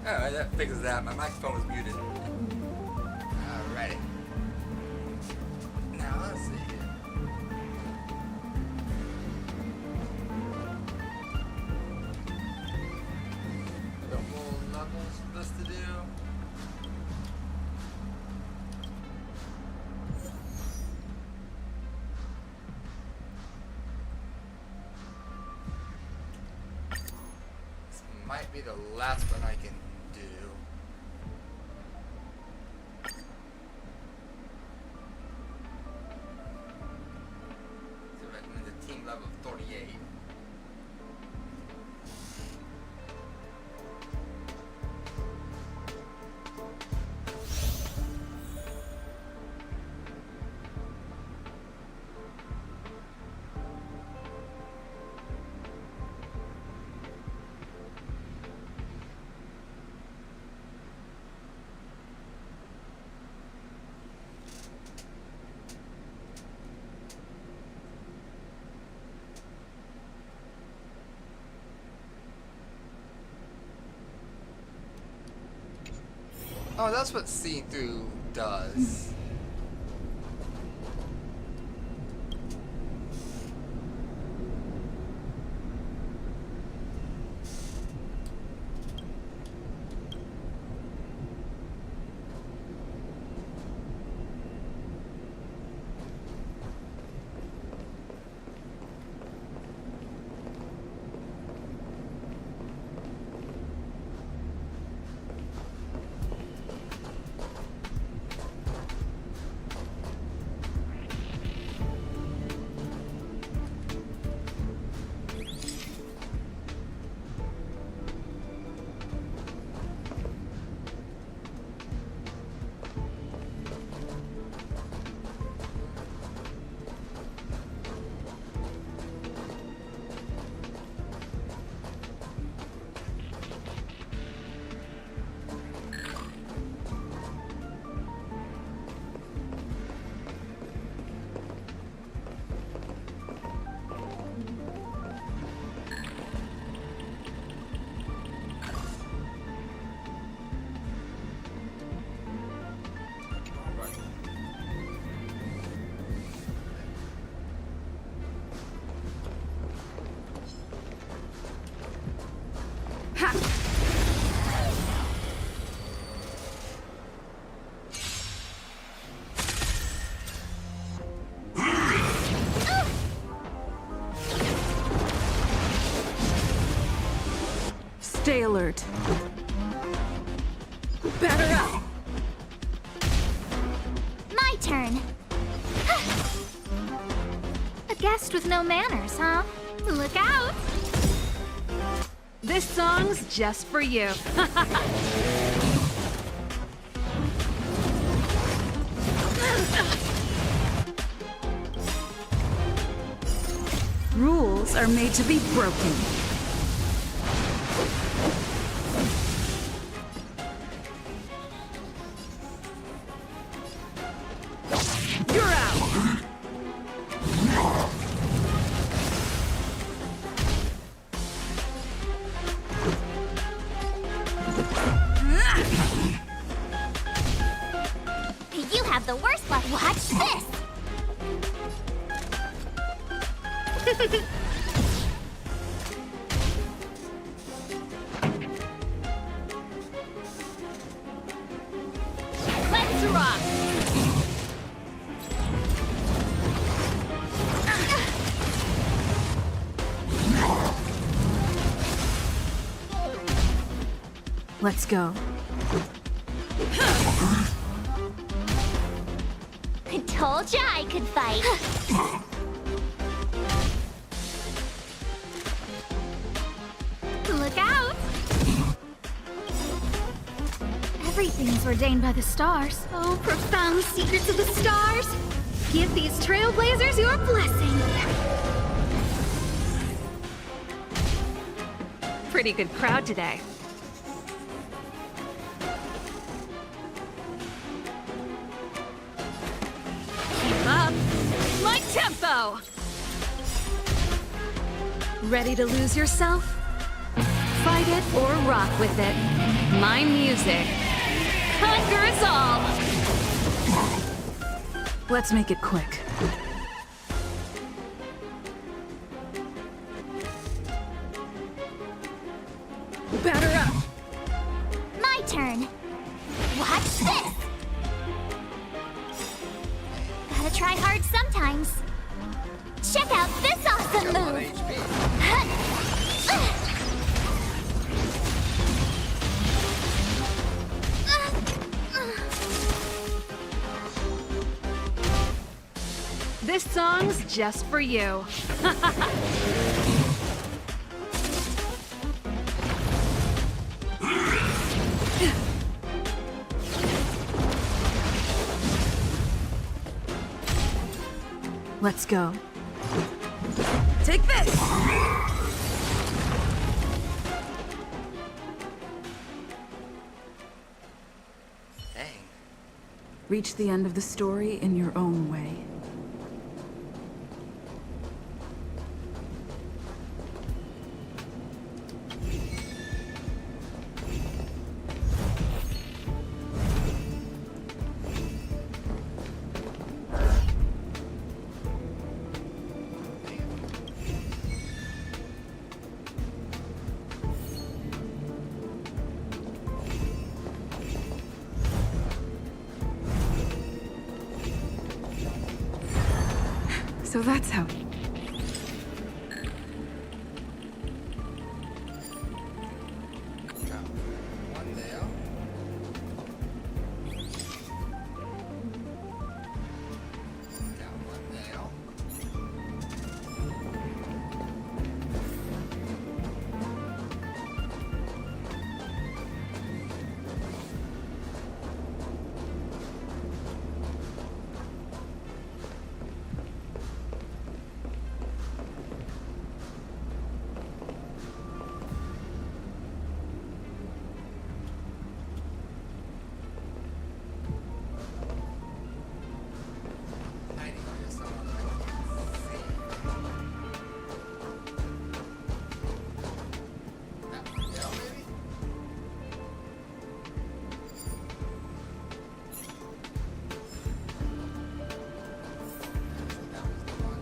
Alright, that fixes that. My microphone was muted. Alrighty. Now let's see here. I got more levels for this to do. This might be the last one I can do. So I'm in the team level of 38. Oh, that's what seeing through does. Stay alert. Batter up! My turn. A guest with no manners, huh? Look out! This song's just for you. Rules are made to be broken. You're out! You have the worst luck. Watch this! Let's rock! Let's go. I told ya I could fight. Look out! Everything's ordained by the stars. Oh, profound secrets of the stars! Give these trailblazers your blessing. Pretty good crowd today. Keep up. My tempo! Ready to lose yourself? Fight it or rock with it. My music. Conquer us all! Let's make it quick. Batter up! My turn. Watch this! Gotta try hard sometimes. Check out this awesome Got a lot of move! HP. This song's just for you. Let's go. Take this! Dang. Reach the end of the story in your own way. So that's how... Got one there. Got one there. Hiding under someone I can't see. That one there, maybe? That was the one.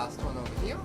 last one over here.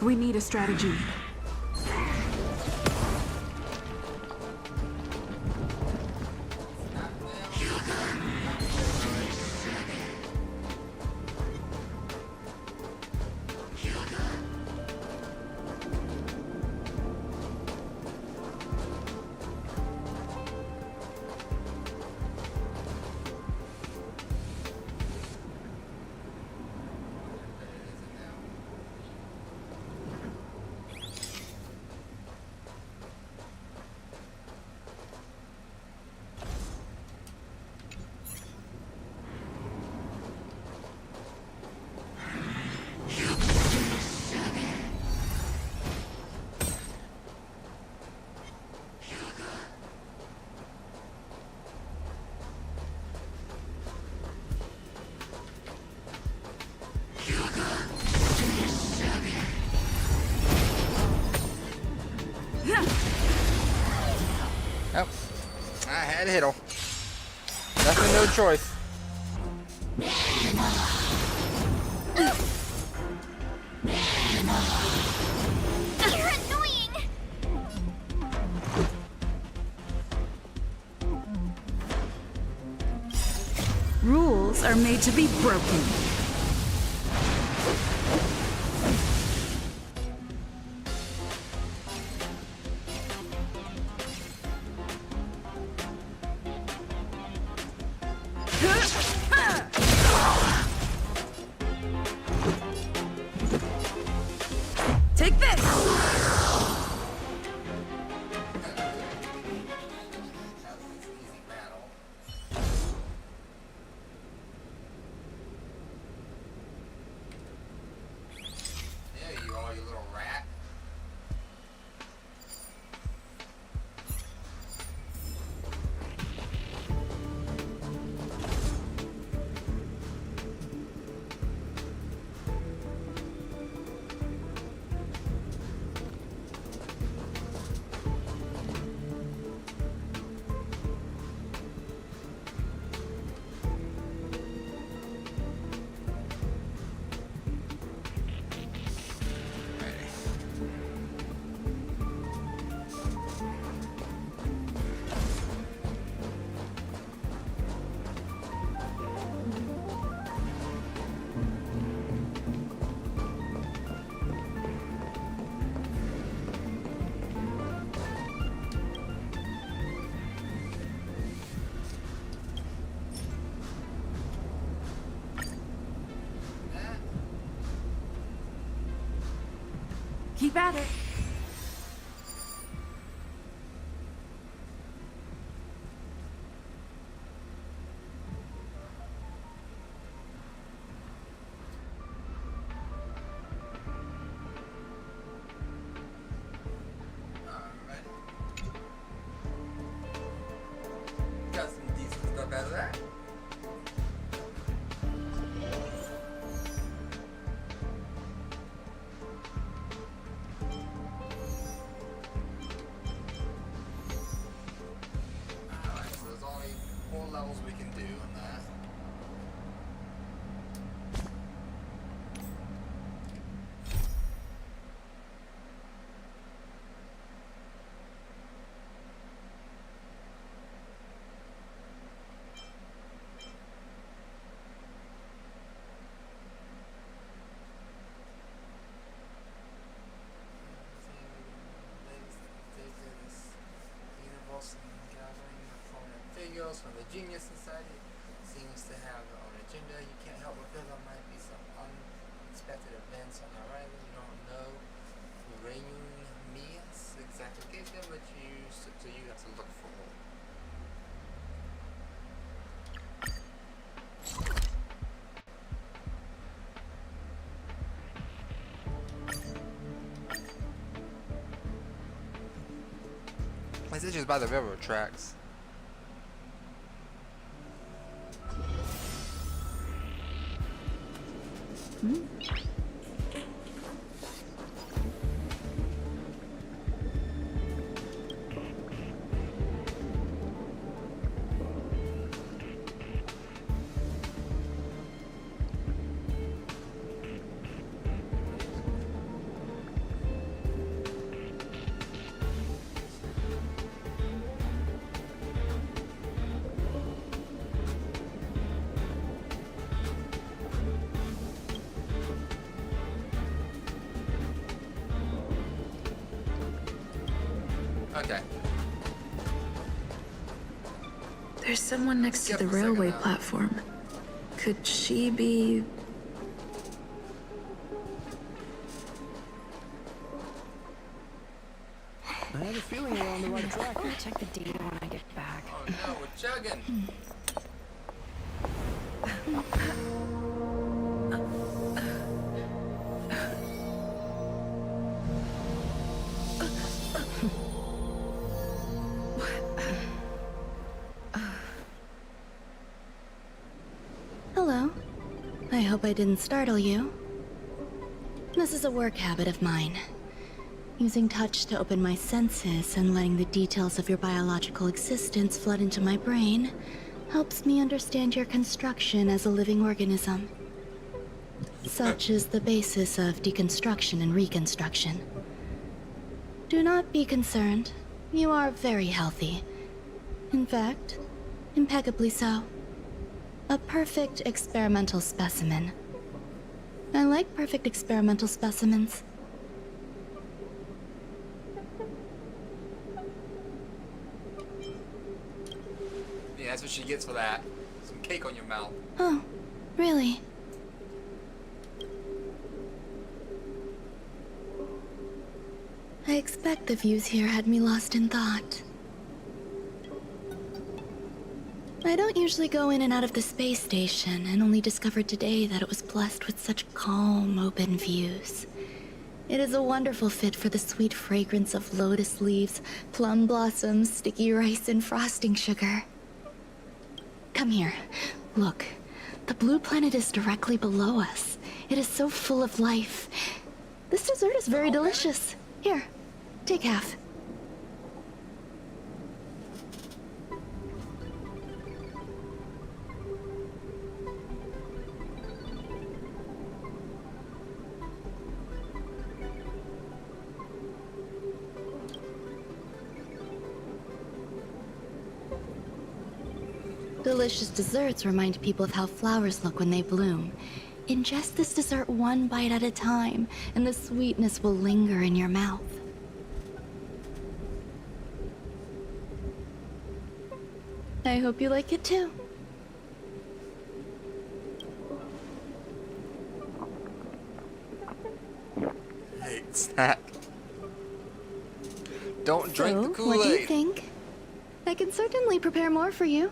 We need a strategy. Yep. I had to hit him. Nothing, no choice. You're annoying! Rules are made to be broken. Take this! There you are, you little rat. Keep at it. else we can do on that. Figures from the Genius Society seems to have their own agenda. You can't help but feel there might be some unexpected events on the horizon. You don't know Uranium means exact location, but you have to look for it. This is just by the railroad tracks. Okay. There's someone next to the railway platform. Could she be... I have a feeling we're on the right track. I'll check the data when I get back. Oh no, we're chugging. Hello. I hope I didn't startle you. This is a work habit of mine. Using touch to open my senses and letting the details of your biological existence flood into my brain helps me understand your construction as a living organism. Such is the basis of deconstruction and reconstruction. Do not be concerned. You are very healthy. In fact, impeccably so. A perfect experimental specimen. I like perfect experimental specimens. Yeah, that's what she gets for that. Some cake on your mouth. Oh, really? I expect the views here had me lost in thought. I don't usually go in and out of the space station, and only discovered today that it was blessed with such calm, open views. It is a wonderful fit for the sweet fragrance of lotus leaves, plum blossoms, sticky rice, and frosting sugar. Come here. Look. The blue planet is directly below us. It is so full of life. This dessert is very delicious. Here, take half. Delicious desserts remind people of how flowers look when they bloom. Ingest this dessert one bite at a time, and the sweetness will linger in your mouth. I hope you like it too. Hey, snack. Don't drink the So, Kool-Aid. what do you think? I can certainly prepare more for you.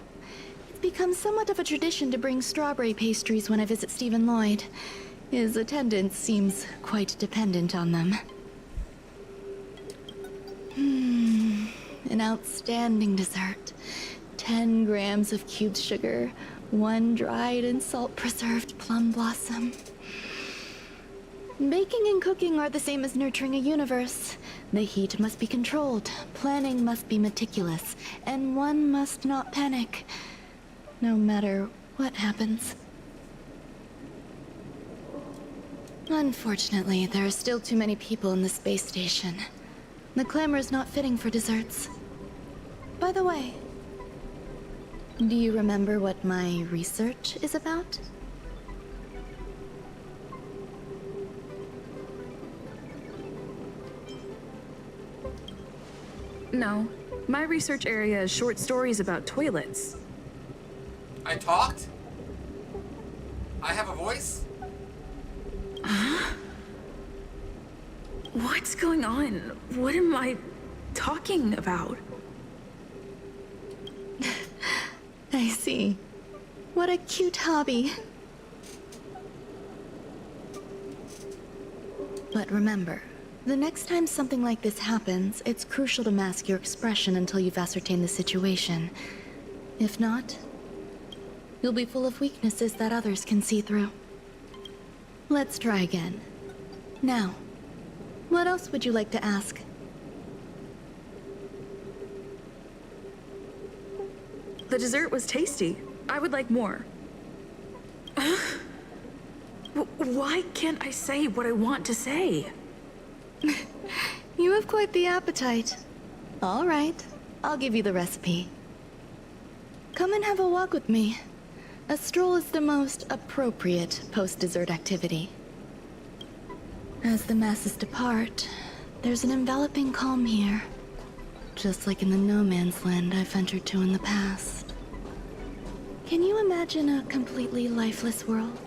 It's become somewhat of a tradition to bring strawberry pastries when I visit Stephen Lloyd. His attendance seems quite dependent on them. An outstanding dessert. 10 grams of cubed sugar, 1 dried and salt-preserved plum blossom. Baking and cooking are the same as nurturing a universe. The heat must be controlled, planning must be meticulous, and one must not panic. no matter what happens. Unfortunately, there are still too many people in the space station. The clamor is not fitting for desserts. By the way, do you remember what my research is about? No. My research area is short stories about toilets. I talked? I have a voice? What's going on? What am I talking about? I see. What a cute hobby. But remember, the next time something like this happens, it's crucial to mask your expression until you've ascertained the situation. If not, you'll be full of weaknesses that others can see through. Let's try again. Now, what else would you like to ask? The dessert was tasty. I would like more. Why can't I say what I want to say? You have quite the appetite. All right, I'll give you the recipe. Come and have a walk with me. A stroll is the most appropriate post-dessert activity. As the masses depart, there's an enveloping calm here. Just like in the no man's land I've ventured to in the past. Can you imagine a completely lifeless world?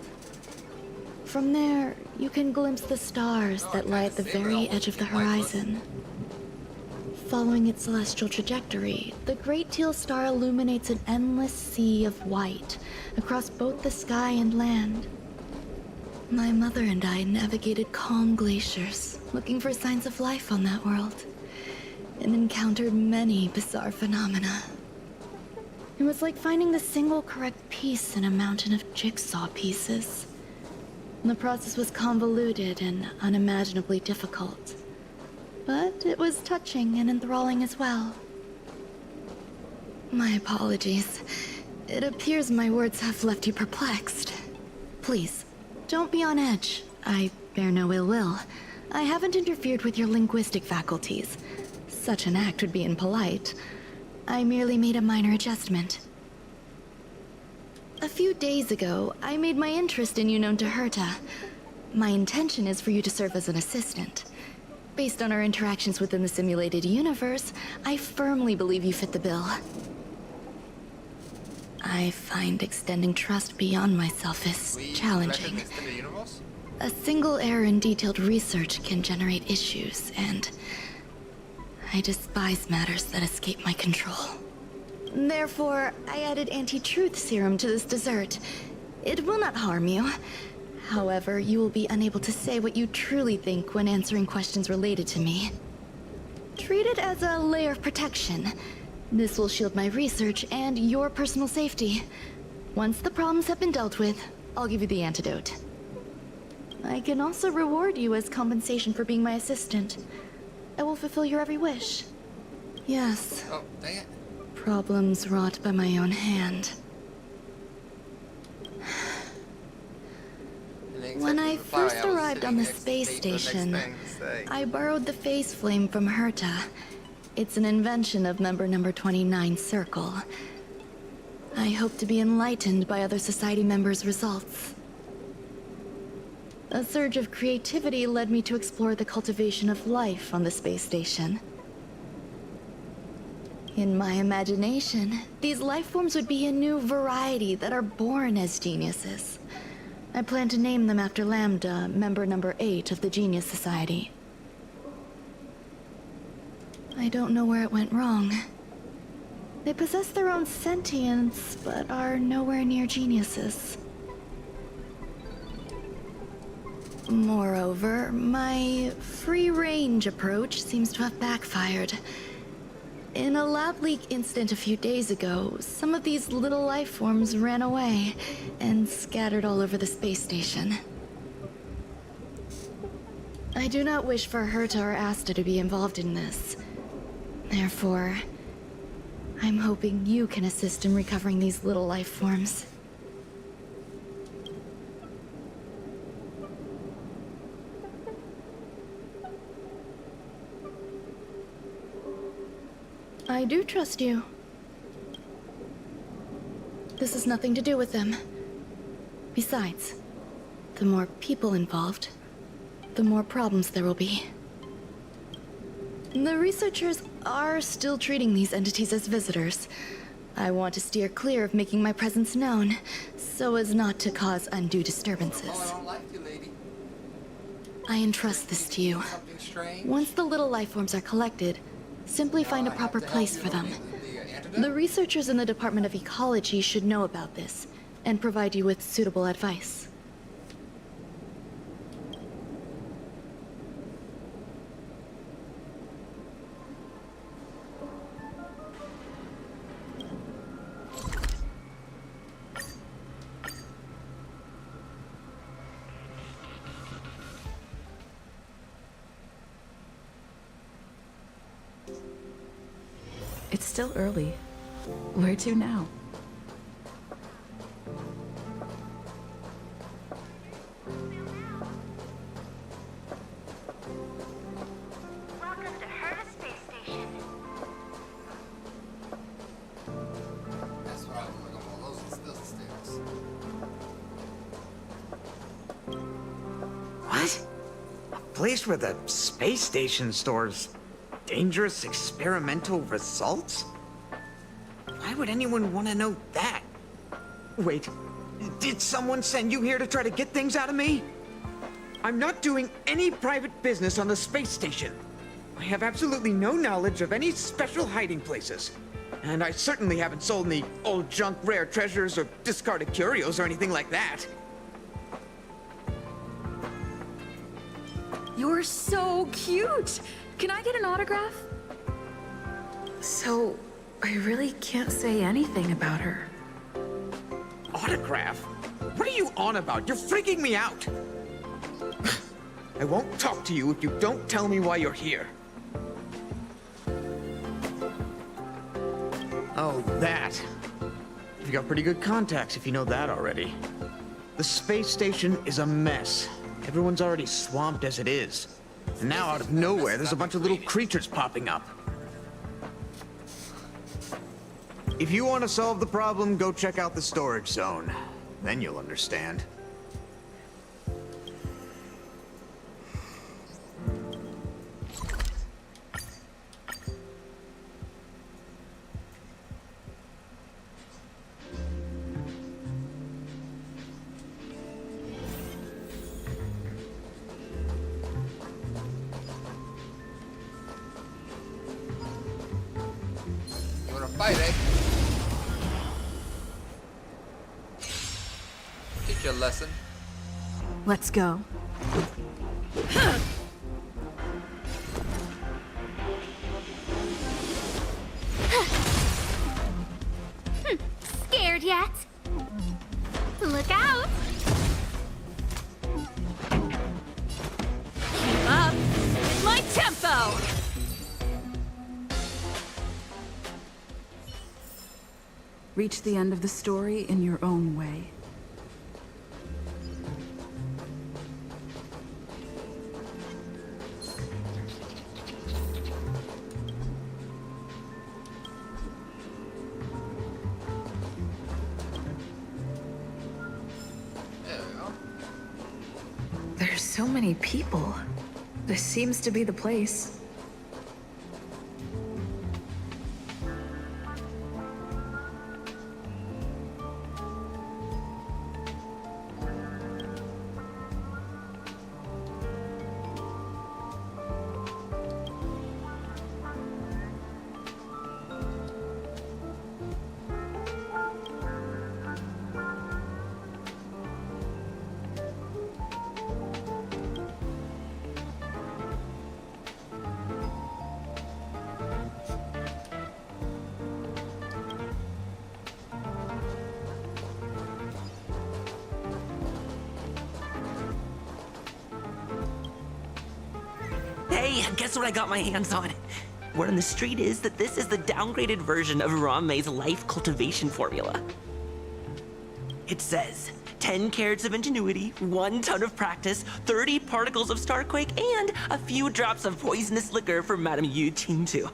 From there, you can glimpse the stars that lie at the very edge of the horizon. Following its celestial trajectory, the Great Teal Star illuminates an endless sea of white across both the sky and land. My mother and I navigated calm glaciers, looking for signs of life on that world, and encountered many bizarre phenomena. It was like finding the single correct piece in a mountain of jigsaw pieces. The process was convoluted and unimaginably difficult. But it was touching and enthralling as well. My apologies. It appears my words have left you perplexed. Please, don't be on edge. I bear no ill will. I haven't interfered with your linguistic faculties. Such an act would be impolite. I merely made a minor adjustment. A few days ago, I made my interest in you known to Herta. My intention is for you to serve as an assistant. Based on our interactions within the simulated universe, I firmly believe you fit the bill. I find extending trust beyond myself is challenging. A single error in detailed research can generate issues, and I despise matters that escape my control. Therefore, I added anti-truth serum to this dessert. It will not harm you. However, you will be unable to say what you truly think when answering questions related to me. Treat it as a layer of protection. This will shield my research and your personal safety. Once the problems have been dealt with, I'll give you the antidote. I can also reward you as compensation for being my assistant. I will fulfill your every wish. Yes. Oh, dang it. Problems wrought by my own hand. When I first arrived on the space station, I borrowed the phase flame from Herta. It's an invention of member number 29 Circle. I hope to be enlightened by other society members' results. A surge of creativity led me to explore the cultivation of life on the space station. In my imagination, these life forms would be a new variety that are born as geniuses. I plan to name them after Lambda, member number 8 of the Genius Society. I don't know where it went wrong. They possess their own sentience, but are nowhere near geniuses. Moreover, my free-range approach seems to have backfired. In a lab leak incident a few days ago, some of these little life forms ran away and scattered all over the space station. I do not wish for Herta or Asta to be involved in this. Therefore, I'm hoping you can assist in recovering these little life forms. I do trust you. This has nothing to do with them. Besides, the more people involved, the more problems there will be. The researchers are still treating these entities as visitors. I want to steer clear of making my presence known, so as not to cause undue disturbances. Oh, I don't like you, lady. I entrust this to you. Something strange. Once the little life forms are collected, simply find a I have proper to help place you for them. locate the antidote? The researchers in the Department of Ecology should know about this, and provide you with suitable advice. It's still early. Where to now? Welcome to Herta Space Station. That's what I was looking for. Those are still stairs. What? A place where the space station stores dangerous experimental results? Why would anyone want to know that? Wait, did someone send you here to try to get things out of me? I'm not doing any private business on the space station. I have absolutely no knowledge of any special hiding places. And I certainly haven't sold any old junk rare treasures or discarded curios or anything like that. You're so cute! Can I get an autograph? So, I really can't say anything about her. Autograph? What are you on about? You're freaking me out! I won't talk to you if you don't tell me why you're here. Oh, that. You've got pretty good contacts if you know that already. The space station is a mess. Everyone's already swamped as it is. And now out of nowhere, there's a bunch of little creatures popping up. If you want to solve the problem, go check out the storage zone. Then you'll understand. You wanna fight, eh? Teach your lesson. Let's go. Scared yet? Look out! Keep up with my tempo! Reach the end of the story in your own way. There we go. There's so many people. This seems to be the place. Hey, guess what I got my hands on? word on the street is that this is the downgraded version of Ron-Mei's life cultivation formula. It says 10 carats of ingenuity, 1 ton of practice, 30 particles of Starquake, and a few drops of poisonous liquor for Madame Yu Qingtu.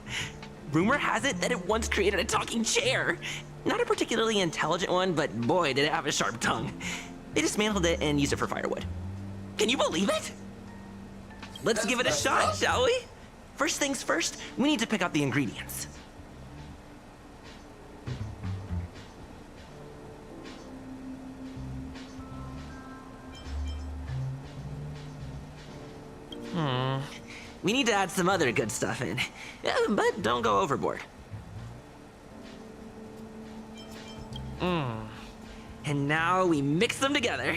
Rumor has it that it once created a talking chair. Not a particularly intelligent one, but boy, did it have a sharp tongue. They dismantled it and used it for firewood. Can you believe it? Let's give it a shot, shall we? First things first, we need to pick out the ingredients. We need to add some other good stuff in, but don't go overboard. And now we mix them together.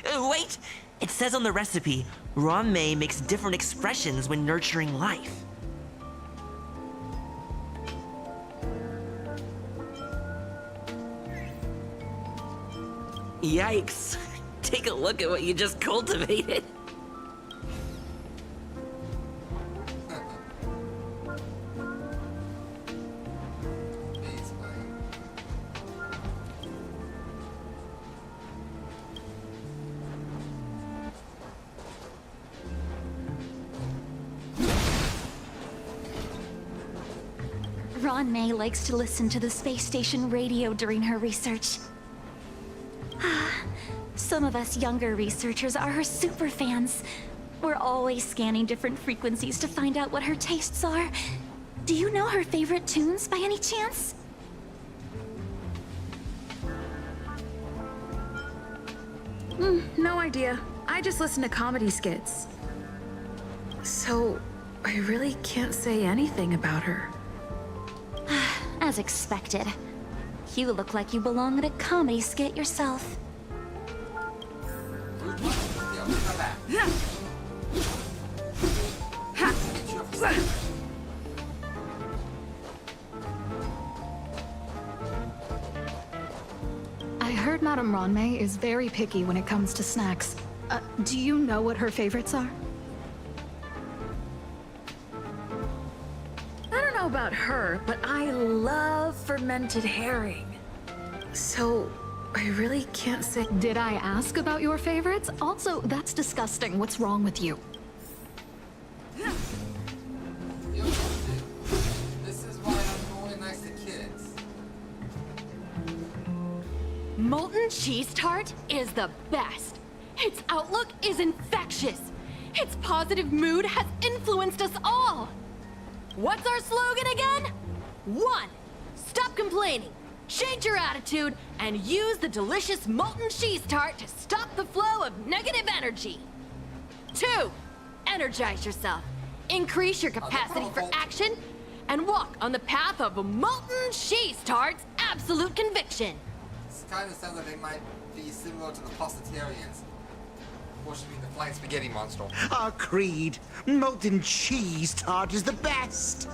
Wait! It says on the recipe, Ron-Mei makes different expressions when nurturing life. Yikes! Take a look at what you just cultivated. Ron-Mei likes to listen to the space station radio during her research. Some of us younger researchers are her super fans. We're always scanning different frequencies to find out what her tastes are. Do you know her favorite tunes by any chance? No idea. I just listen to comedy skits. So, I really can't say anything about her. As expected. You look like you belong in a comedy skit yourself. I heard Madame Ron-Mei is very picky when it comes to snacks. Do you know what her favorites are? I don't know about her, but I love fermented herring. So, I really can't say. Did I ask about your favorites? Also, that's disgusting. What's wrong with you? This is why I'm only nice to kids. Molten cheese tart is the best. Its outlook is infectious. Its positive mood has influenced us all. What's our slogan again? 1. Stop complaining. Change your attitude and use the delicious molten cheese tart to stop the flow of negative energy. 2. Energize yourself. Increase your capacity for action and walk on the path of molten cheese tart's absolute conviction. This kind of sounds like they might be similar to the Pastitarians. Worshipping the flying spaghetti monster. Our creed, molten cheese tart is the best.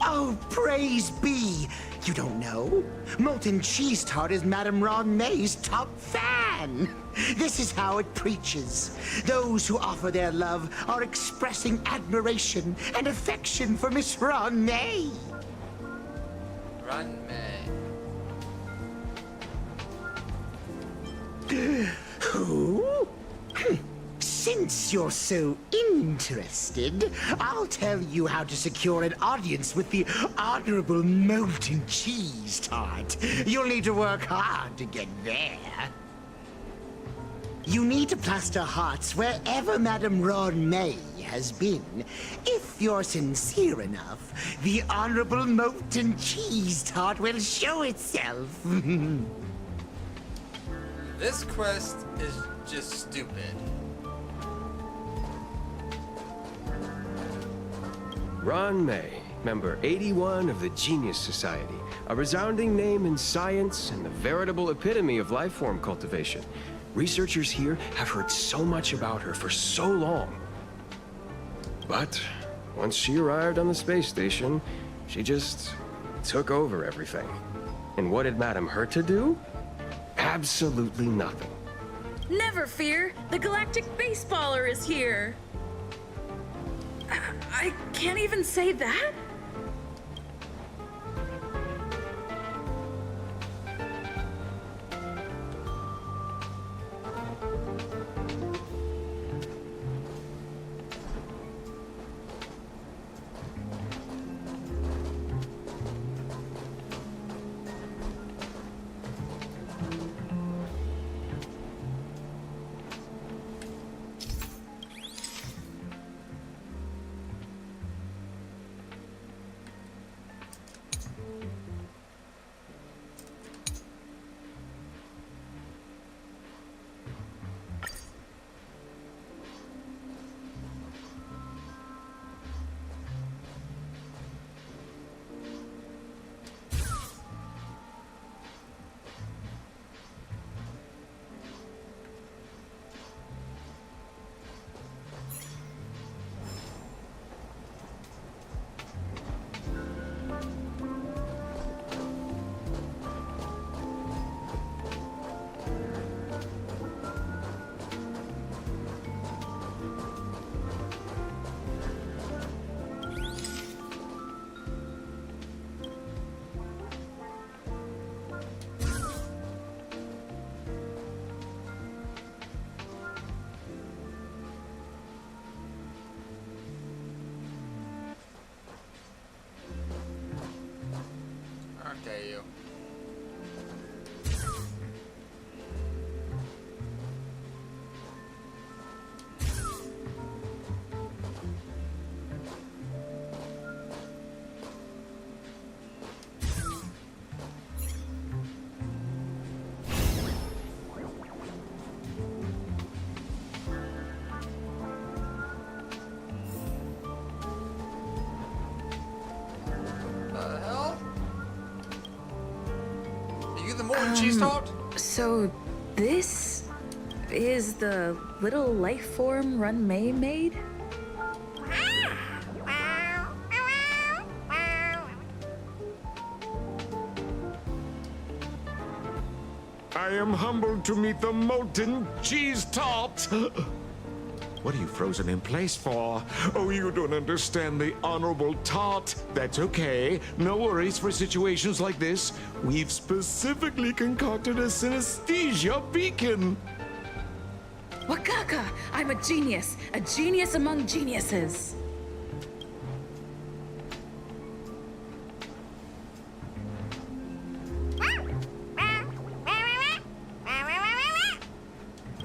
Oh, praise be! You don't know? Molten cheese tart is Madame Ron-Mei's top fan. This is how it preaches. Those who offer their love are expressing admiration and affection for Miss Ron-Mei. Ron-Mei. Who? Since you're so interested, I'll tell you how to secure an audience with the Honorable Molten Cheese Tart. You'll need to work hard to get there. You need to plaster hearts wherever Madame Ron-Mei has been. If you're sincere enough, the Honorable Molten Cheese Tart will show itself. This quest is just stupid. Ron-Mei, member 81 of the Genius Society, a resounding name in science and the veritable epitome of life form cultivation. Researchers here have heard so much about her for so long. But once she arrived on the space station, she just took over everything. And what did Madame hurt to do? Absolutely nothing. Never fear, the galactic baseballer is here. I can't even say that? Okay, you. The hell? Are you the molten cheese tart? So this is the little life form Run May made? I am humbled to meet the molten cheese tart. What are you frozen in place for? Oh, you don't understand the honorable tart. That's okay. No worries for situations like this. We've specifically concocted a synesthesia beacon. Wakaka! I'm a genius among geniuses.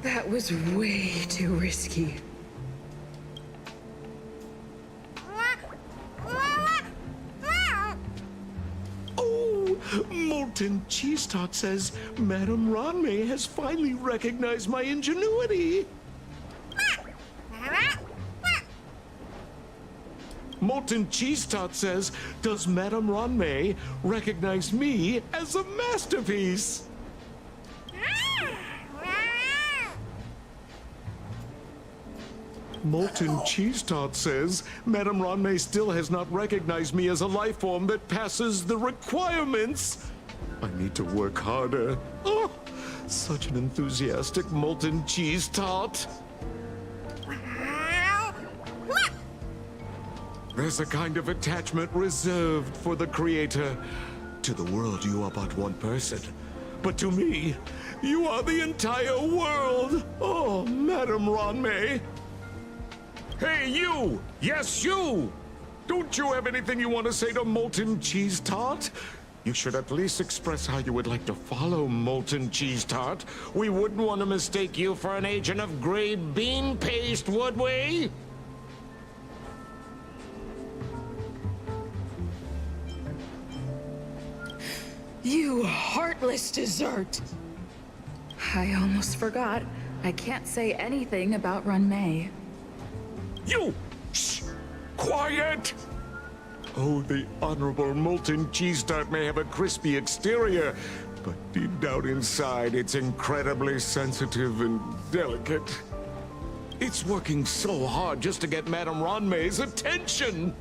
That was way too risky. Oh, molten cheese tart says Madame Ranmei has finally recognized my ingenuity. Molten cheese tart says, does Madame Ranmei recognize me as a masterpiece? Molten cheese tart says, Madame Ranmei still has not recognized me as a life form that passes the requirements. I need to work harder. Oh, such an enthusiastic molten cheese tart. There's a kind of attachment reserved for the creator. To the world, you are but one person. But to me, you are the entire world. Oh, Madame Ranmei. Hey, you! Yes, you! Don't you have anything you want to say to Molten Cheese Tart? You should at least express how you would like to follow Molten Cheese Tart. We wouldn't want to mistake you for an agent of gray bean paste, would we? You heartless dessert! I almost forgot. I can't say anything about Run May. You! Shh! Quiet! Oh, the honorable molten cheese tart may have a crispy exterior, but deep down inside, it's incredibly sensitive and delicate. It's working so hard just to get Madame Ranmei's attention!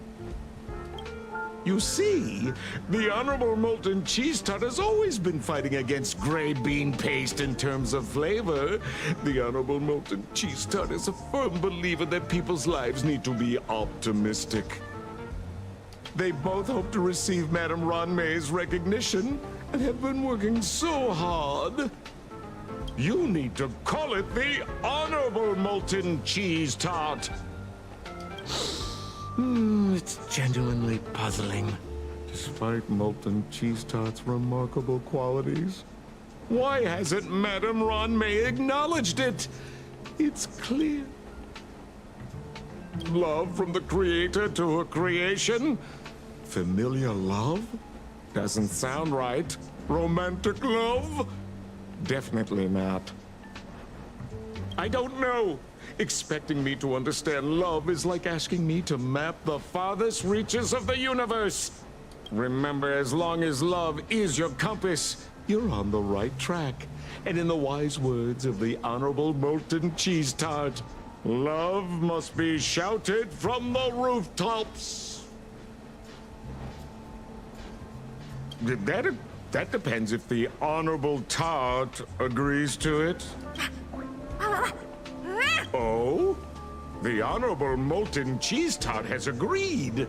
You see, the Honorable Molten Cheese Tart has always been fighting against gray bean paste in terms of flavor. The Honorable Molten Cheese Tart is a firm believer that people's lives need to be optimistic. They both hope to receive Madame Ranmei's recognition and have been working so hard. You need to call it the Honorable Molten Cheese Tart. It's genuinely puzzling. Despite Molten Cheese Tart's remarkable qualities, why hasn't Madame Ranmei acknowledged it? It's clear. Love from the creator to her creation? Familiar love? Doesn't sound right. Romantic love? Definitely not. I don't know. Expecting me to understand love is like asking me to map the farthest reaches of the universe. Remember, as long as love is your compass, you're on the right track. And in the wise words of the Honorable Molten Cheese Tart, love must be shouted from the rooftops. That depends if the Honorable Tart agrees to it. Oh? The Honorable Molten Cheese Tart has agreed.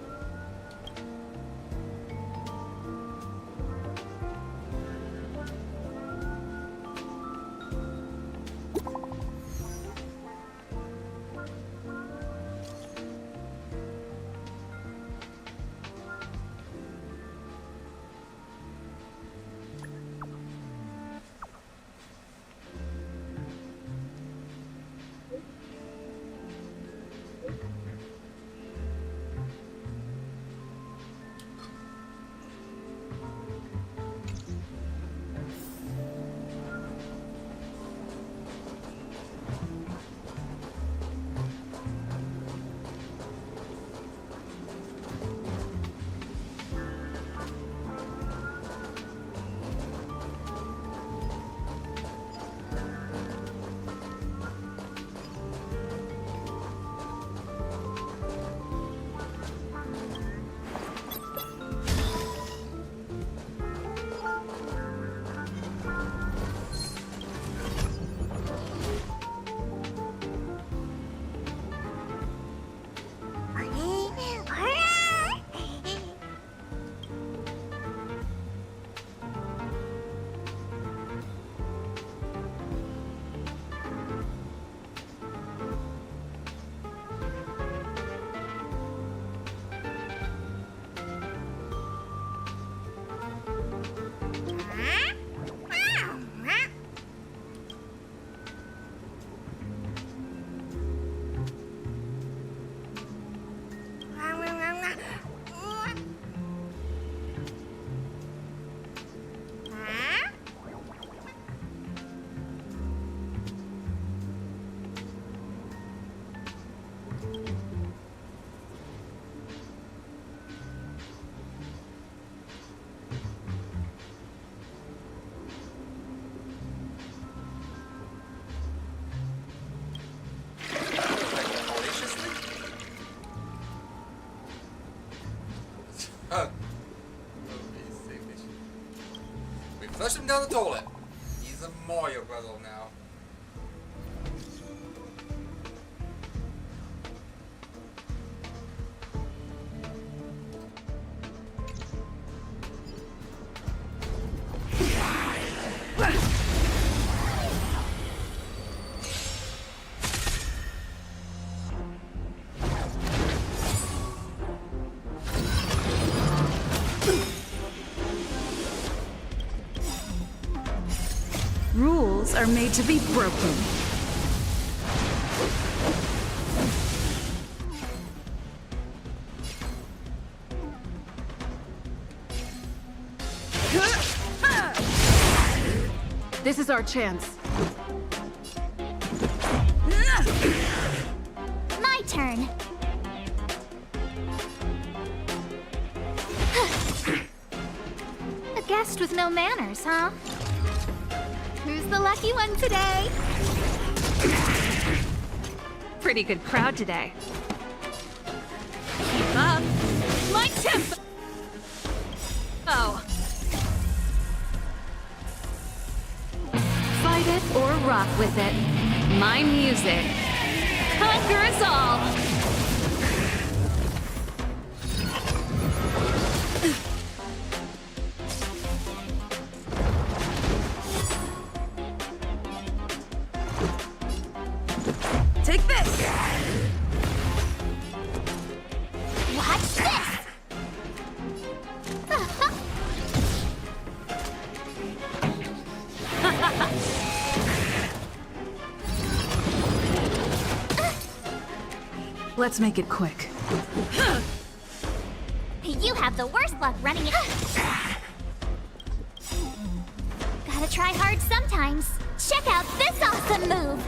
We flushed him down the toilet. He's a Mario puzzle now. Rules are made to be broken. This is our chance. My turn. A guest with no manners, huh? Who's the lucky one today? Pretty good crowd today. Keep up. My temp! rock with it. My music. Conquer us all! Take this! Watch this! Let's make it quick. You have the worst luck running it. Gotta try hard sometimes. Check out this awesome move!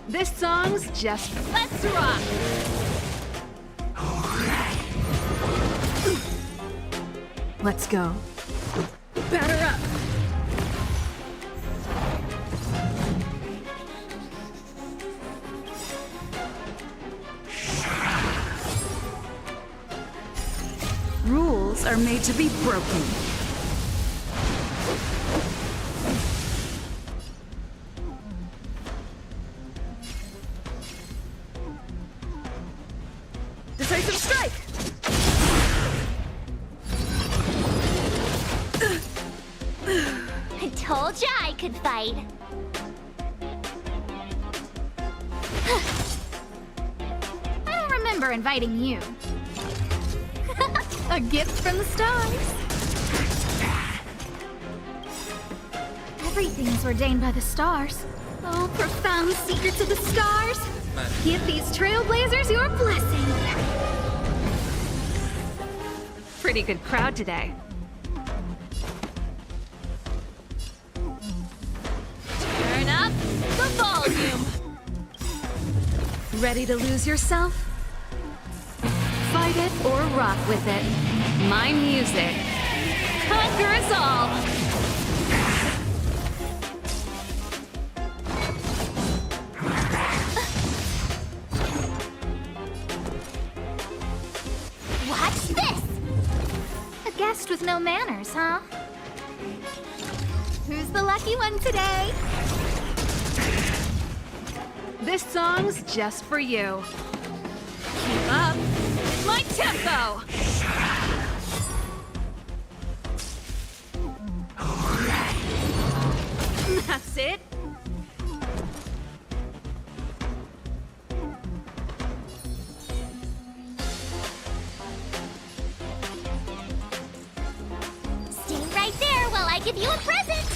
This song's just let's rock! Let's go. Batter up! Rules are made to be broken. Decisive strike! I told ya I could fight. I don't remember inviting you. A gift from the stars. Everything is ordained by the stars. Oh, profound secrets of the stars. Give these trailblazers your blessing. Pretty good crowd today. Turn up the volume. Ready to lose yourself? Fight it or rock with it. My music. Conquer us all. Watch this! A guest with no manners, huh? Who's the lucky one today? This song's just for you. Keep up my tempo! That's it. Stay right there while I give you a present!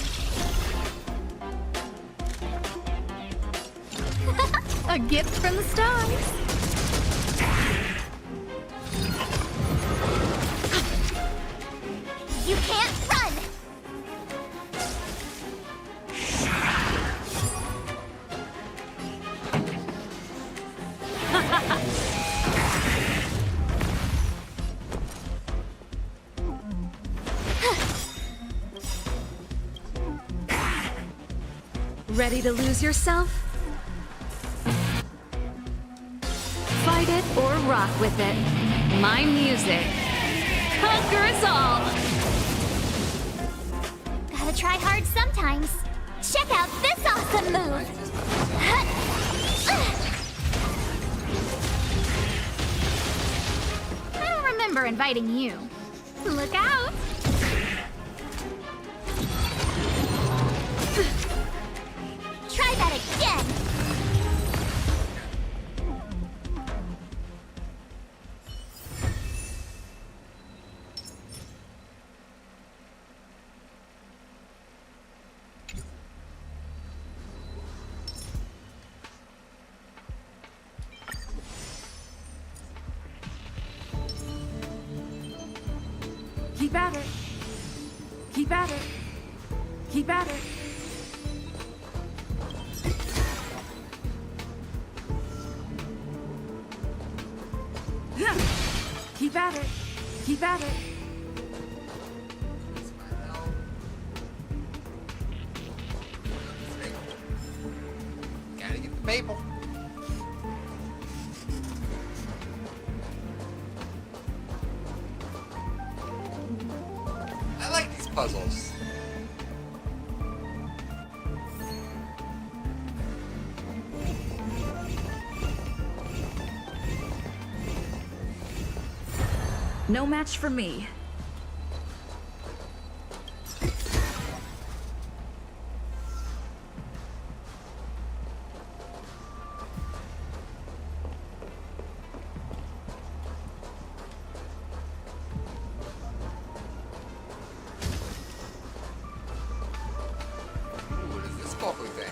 A gift from the stars. You can't run! Ready to lose yourself? Fight it or rock with it. My music. Conquer us all. Gotta try hard sometimes. Check out this awesome move! I don't remember inviting you. Look out! Try that again! Keep at it. Keep at it. Keep at it. Keep at it. Keep at it. Gotta get the maple. No match for me. What is this sparkly thing?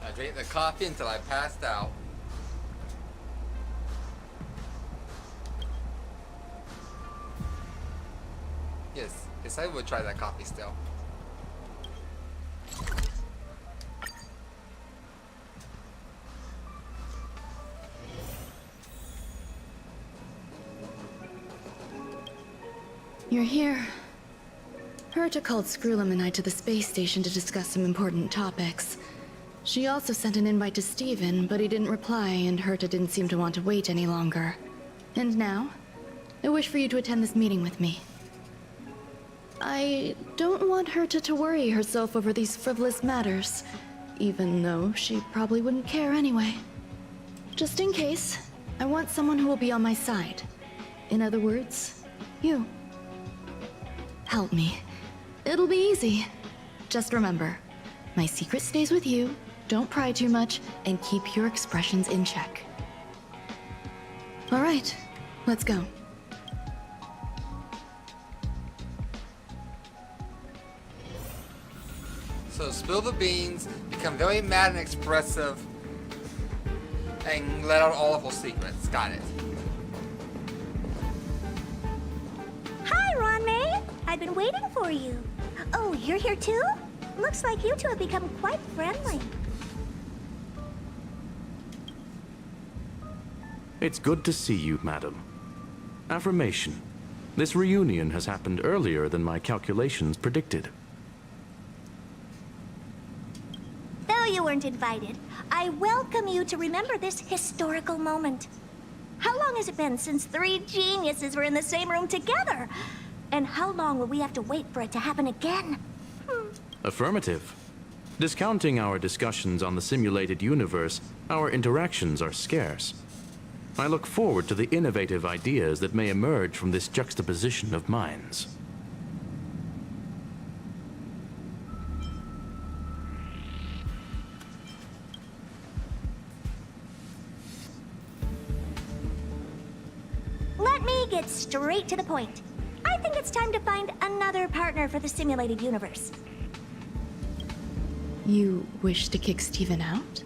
I drank the coffee until I passed out. Yes, I would try that coffee still. You're here. Herta called Screwlum and I to the space station to discuss some important topics. She also sent an invite to Steven, but he didn't reply, and Herta didn't seem to want to wait any longer. And now, I wish for you to attend this meeting with me. I don't want Herta to worry herself over these frivolous matters, even though she probably wouldn't care anyway. Just in case, I want someone who will be on my side. In other words, you. Help me. It'll be easy. Just remember, my secret stays with you, don't pry too much, and keep your expressions in check. All right, let's go. So spill the beans, become very mad and expressive, and let out all of her secrets. Got it. Hi, Ron May. I've been waiting for you. Oh, you're here too? Looks like you two have become quite friendly. It's good to see you, madam. Affirmation. This reunion has happened earlier than my calculations predicted. Though you weren't invited, I welcome you to remember this historical moment. How long has it been since 3 geniuses were in the same room together? And how long will we have to wait for it to happen again? Affirmative. Discounting our discussions on the simulated universe, our interactions are scarce. I look forward to the innovative ideas that may emerge from this juxtaposition of minds. Let me get straight to the point. I think it's time to find another partner for the simulated universe. You wish to kick Steven out?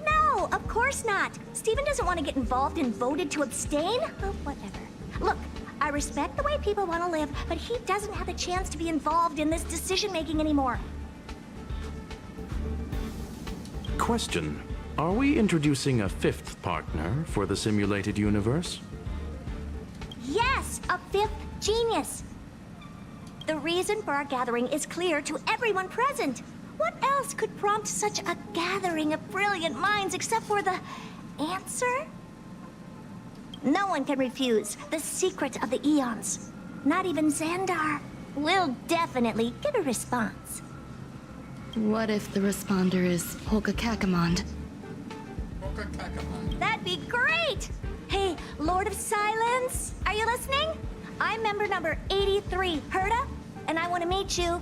No, of course course not. Steven doesn't want to get involved and voted to abstain. Oh, whatever. Look, I respect the way people want to live, but he doesn't have the chance to be involved in this decision-making anymore. Question. Are we introducing a fifth partner for the simulated universe? Yes, a fifth genius. The reason for our gathering is clear to everyone present. What else could prompt such a gathering of brilliant minds except for the answer? No one can refuse the secret of the eons. Not even Xandar. We'll definitely get a response. What if the responder is Polka Kakamond? Polka Kakamond. That'd be great! Hey, Lord of Silence, are you listening? I'm member number 83, Herta, and I want to meet you.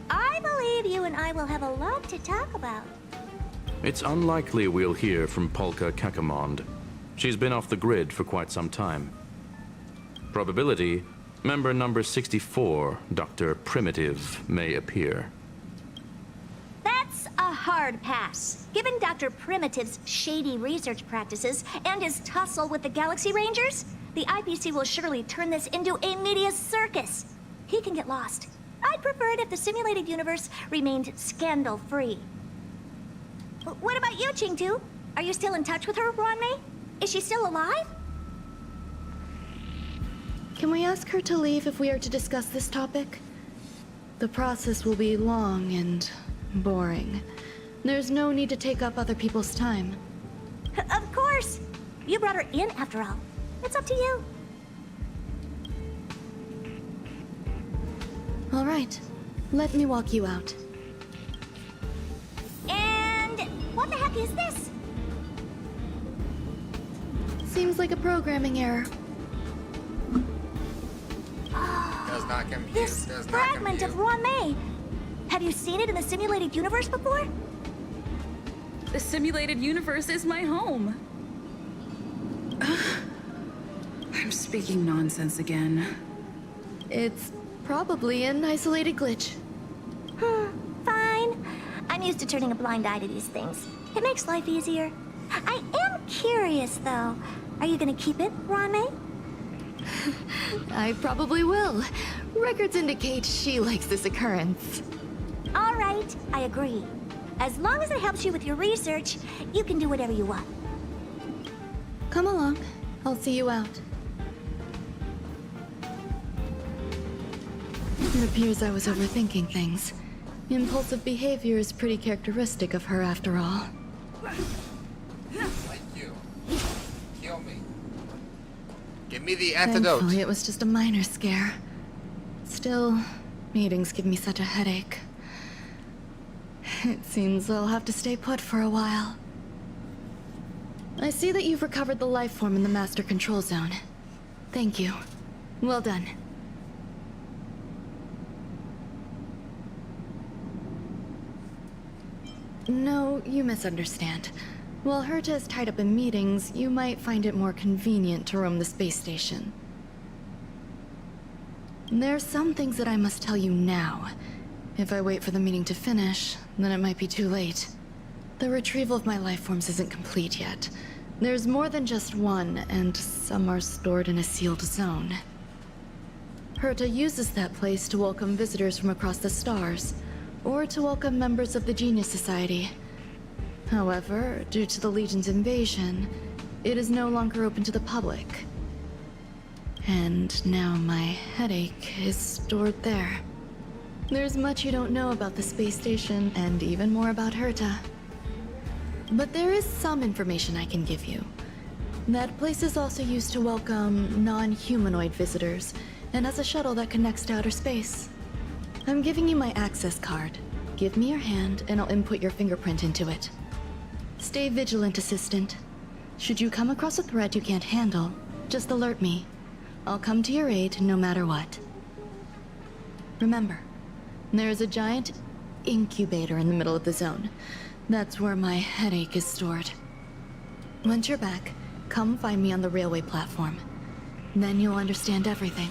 I believe you and I will have a lot to talk about. It's unlikely we'll hear from Polka Kakamond. She's been off the grid for quite some time. Probability, member number 64, Dr. Primitive, may appear. That's a hard pass. Given Dr. Primitive's shady research practices and his tussle with the Galaxy Rangers, the IPC will surely turn this into a media circus. He can get lost. I'd prefer it if the simulated universe remained scandal-free. What about you, Chengdu? Are you still in touch with her, Ranmei? Is she still alive? Can we ask her to leave if we are to discuss this topic? The process will be long and boring. There's no need to take up other people's time. Of course! You brought her in after all. It's up to you. All right. Let me walk you out. And what the heck is this? Seems like a programming error. Does not compute. This Does not fragment compute. of Ranmei. Have you seen it in the simulated universe before? The simulated universe is my home. I'm speaking nonsense again. It's probably an isolated glitch. Fine. I'm used to turning a blind eye to these things. It makes life easier. I am curious, though. Are you gonna keep it, Ranmei? I probably will. Records indicate she likes this occurrence. All right, I agree. As long as it helps you with your research, you can do whatever you want. Come along. I'll see you out. It appears I was overthinking things. Impulsive behavior is pretty characteristic of her after all. Like you. Kill me. Give me the antidote. Thankfully, it was just a minor scare. Still, meetings give me such a headache. It seems I'll have to stay put for a while. I see that you've recovered the life form in the master control zone. Thank you. Well done. No, you misunderstand. While Herta is tied up in meetings, you might find it more convenient to roam the space station. There's some things that I must tell you now. If I wait for the meeting to finish, then it might be too late. The retrieval of my life forms isn't complete yet. There's more than just one, and some are stored in a sealed zone. Herta uses that place to welcome visitors from across the stars, or to welcome members of the Genius Society. However, due to the Legion's invasion, it is no longer open to the public. And now my headache is stored there. There's much you don't know about the space station, and even more about Herta. But there is some information I can give you. That place is also used to welcome non-humanoid visitors, and as a shuttle that connects to outer space. I'm giving you my access card. Give me your hand, and I'll input your fingerprint into it. Stay vigilant, Assistant. Should you come across a threat you can't handle, just alert me. I'll come to your aid no matter what. Remember, there is a giant incubator in the middle of the zone. That's where my headache is stored. Once you're back, come find me on the railway platform. Then you'll understand everything.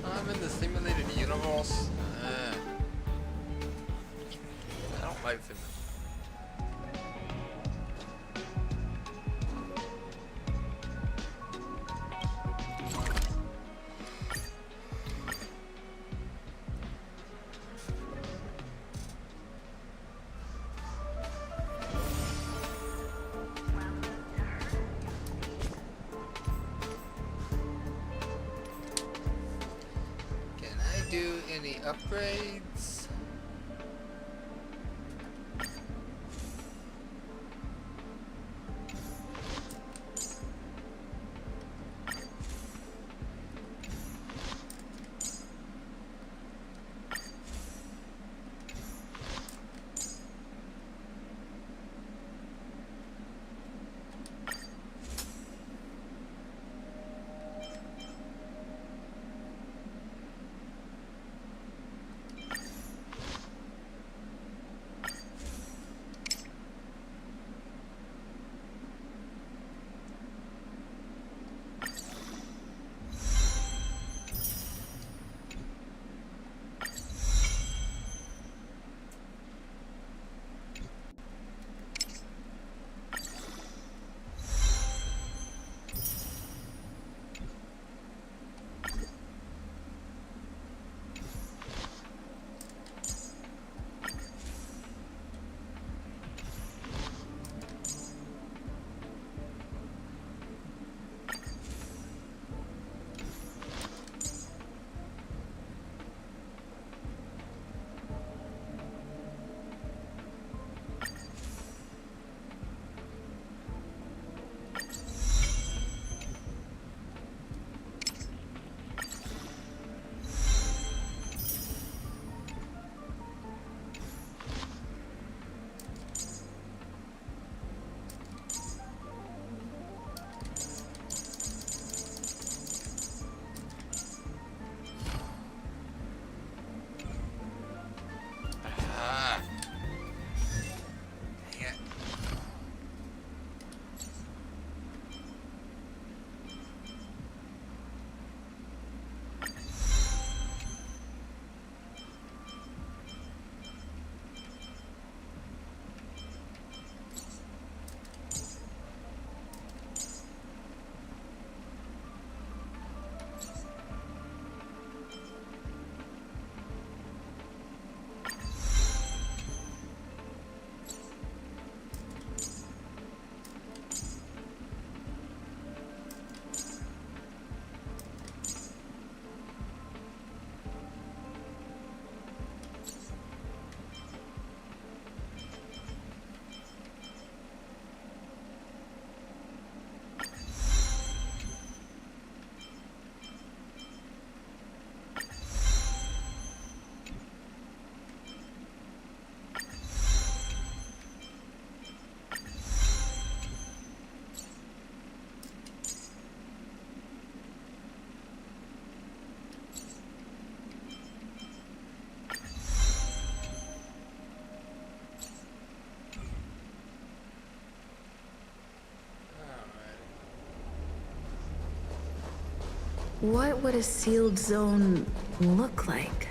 I'm in the simulated universe, do any upgrades? What would a sealed zone look like?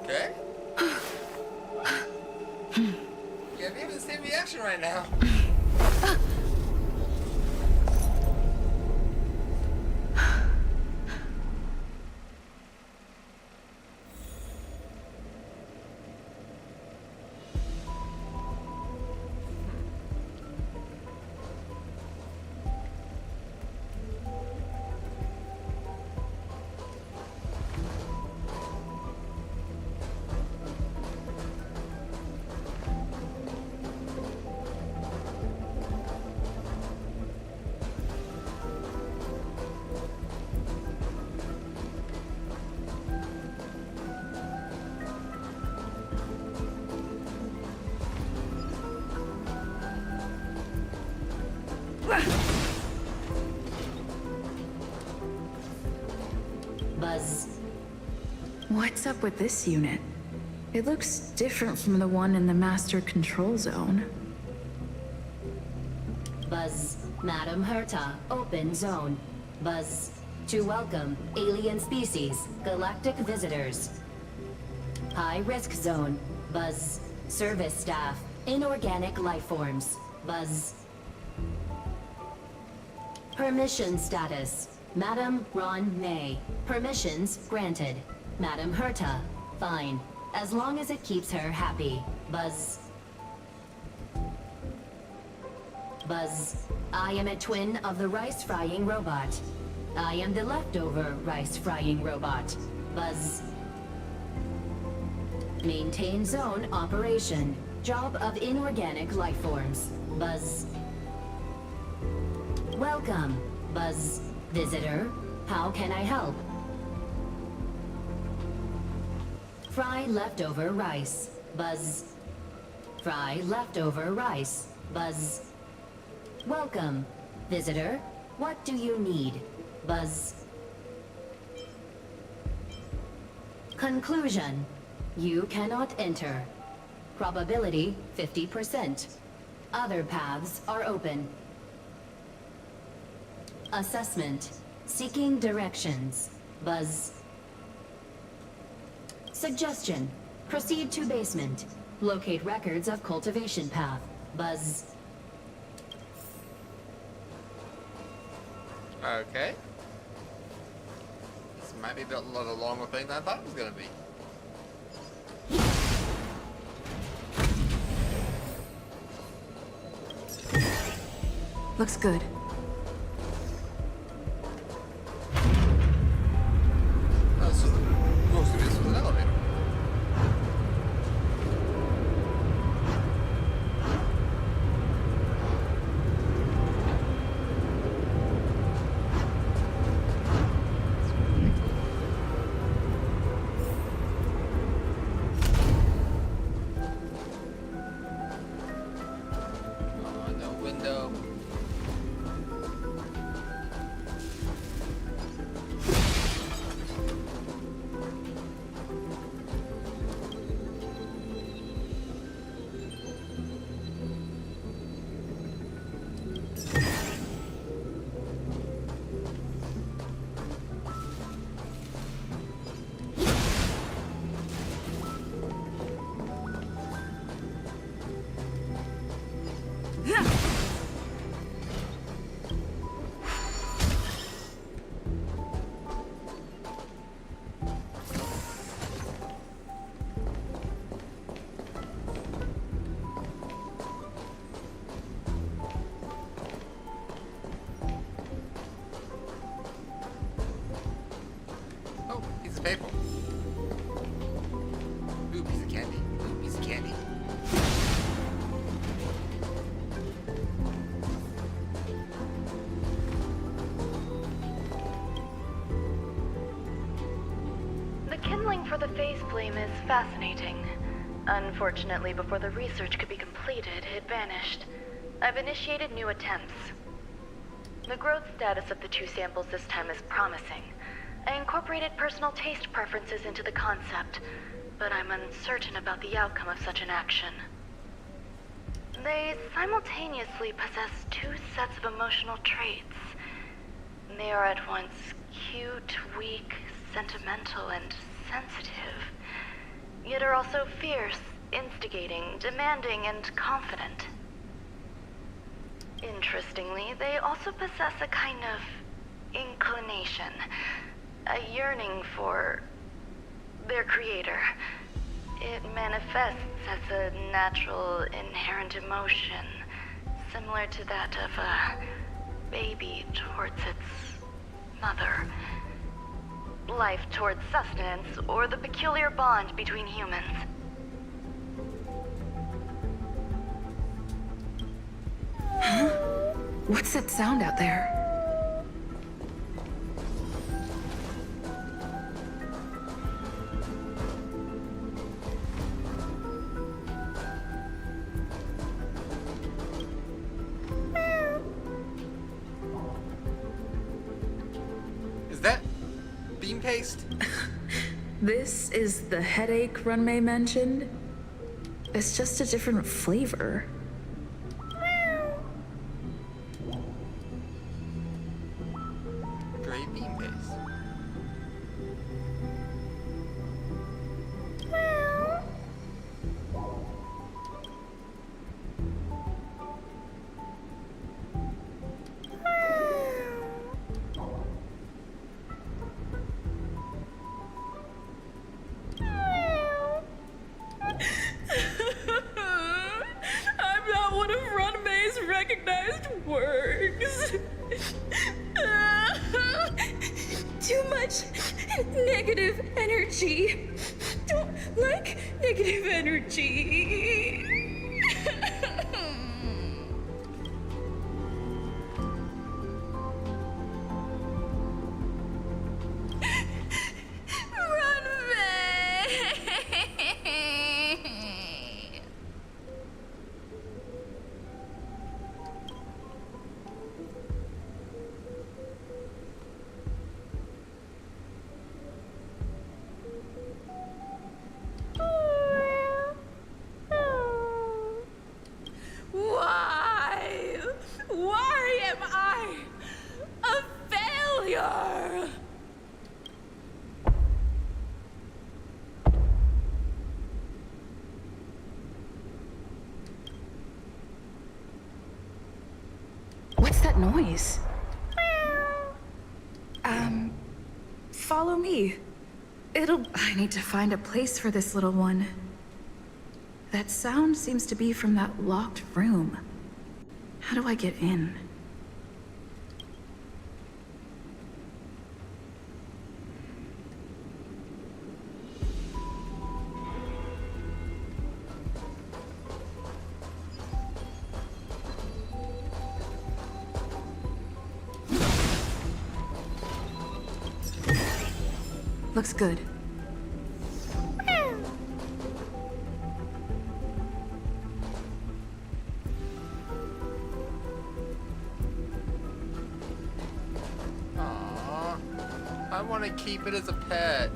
Okay. Yeah, we have the same reaction right now. Buzz. What's up with this unit? It looks different from the one in the master control zone. Buzz. Madam Herta, open zone. Buzz. To welcome alien species, galactic visitors. High risk zone. Buzz. Service staff, inorganic life forms. Buzz. Permission status. Madam Ron May. Permissions granted. Madam Herta. Fine. As long as it keeps her happy. Buzz. Buzz. I am a twin of the rice-frying robot. I am the leftover rice-frying robot. Buzz. Maintain zone operation. Job of inorganic life forms. Buzz. Welcome, Buzz. Visitor, how can I help? Fry leftover rice. Buzz. Fry leftover rice. Buzz. Welcome, visitor. What do you need? Buzz. Conclusion. You cannot enter. Probability 50%. Other paths are open. Assessment. Seeking directions. Buzz. Suggestion. Proceed to basement. Locate records of cultivation path. Buzz. Okay. This might be a lot of longer thing than I thought it was gonna be. Looks good. So most of this was an elevator. No window. Oh, piece of paper. Ooh, piece of candy. Ooh, piece of candy. The kindling for the phase flame is fascinating. Unfortunately, before the research could be completed, it vanished. I've initiated new attempts. The growth status of the two samples this time is promising. I incorporated personal taste preferences into the concept, but I'm uncertain about the outcome of such an action. They simultaneously possess two sets of emotional traits. They are at once cute, weak, sentimental, and sensitive, yet are also fierce, instigating, demanding, and confident. Interestingly, they also possess a kind of inclination, a yearning for their creator. It manifests as a natural, inherent emotion, similar to that of a baby towards its mother. Life towards sustenance, or the peculiar bond between humans. Huh? What's that sound out there? paste. This is the headache Runmei mentioned. It's just a different flavor. Gray bean paste. I'm not one of Runmei's recognized works. Too much negative energy. Don't like negative energy. Runmei! Why? Why am I a failure? What's that noise? Follow me. I need to find a place for this little one. That sound seems to be from that locked room. How do I get in? Looks good. Aww. I want to keep it as a pet.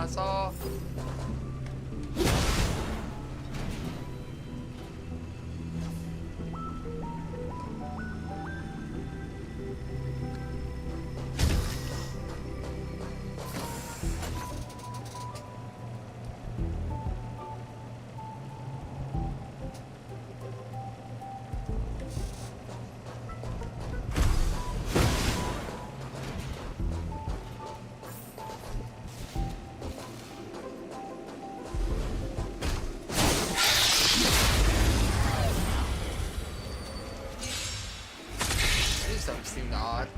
It's all. Seemed odd.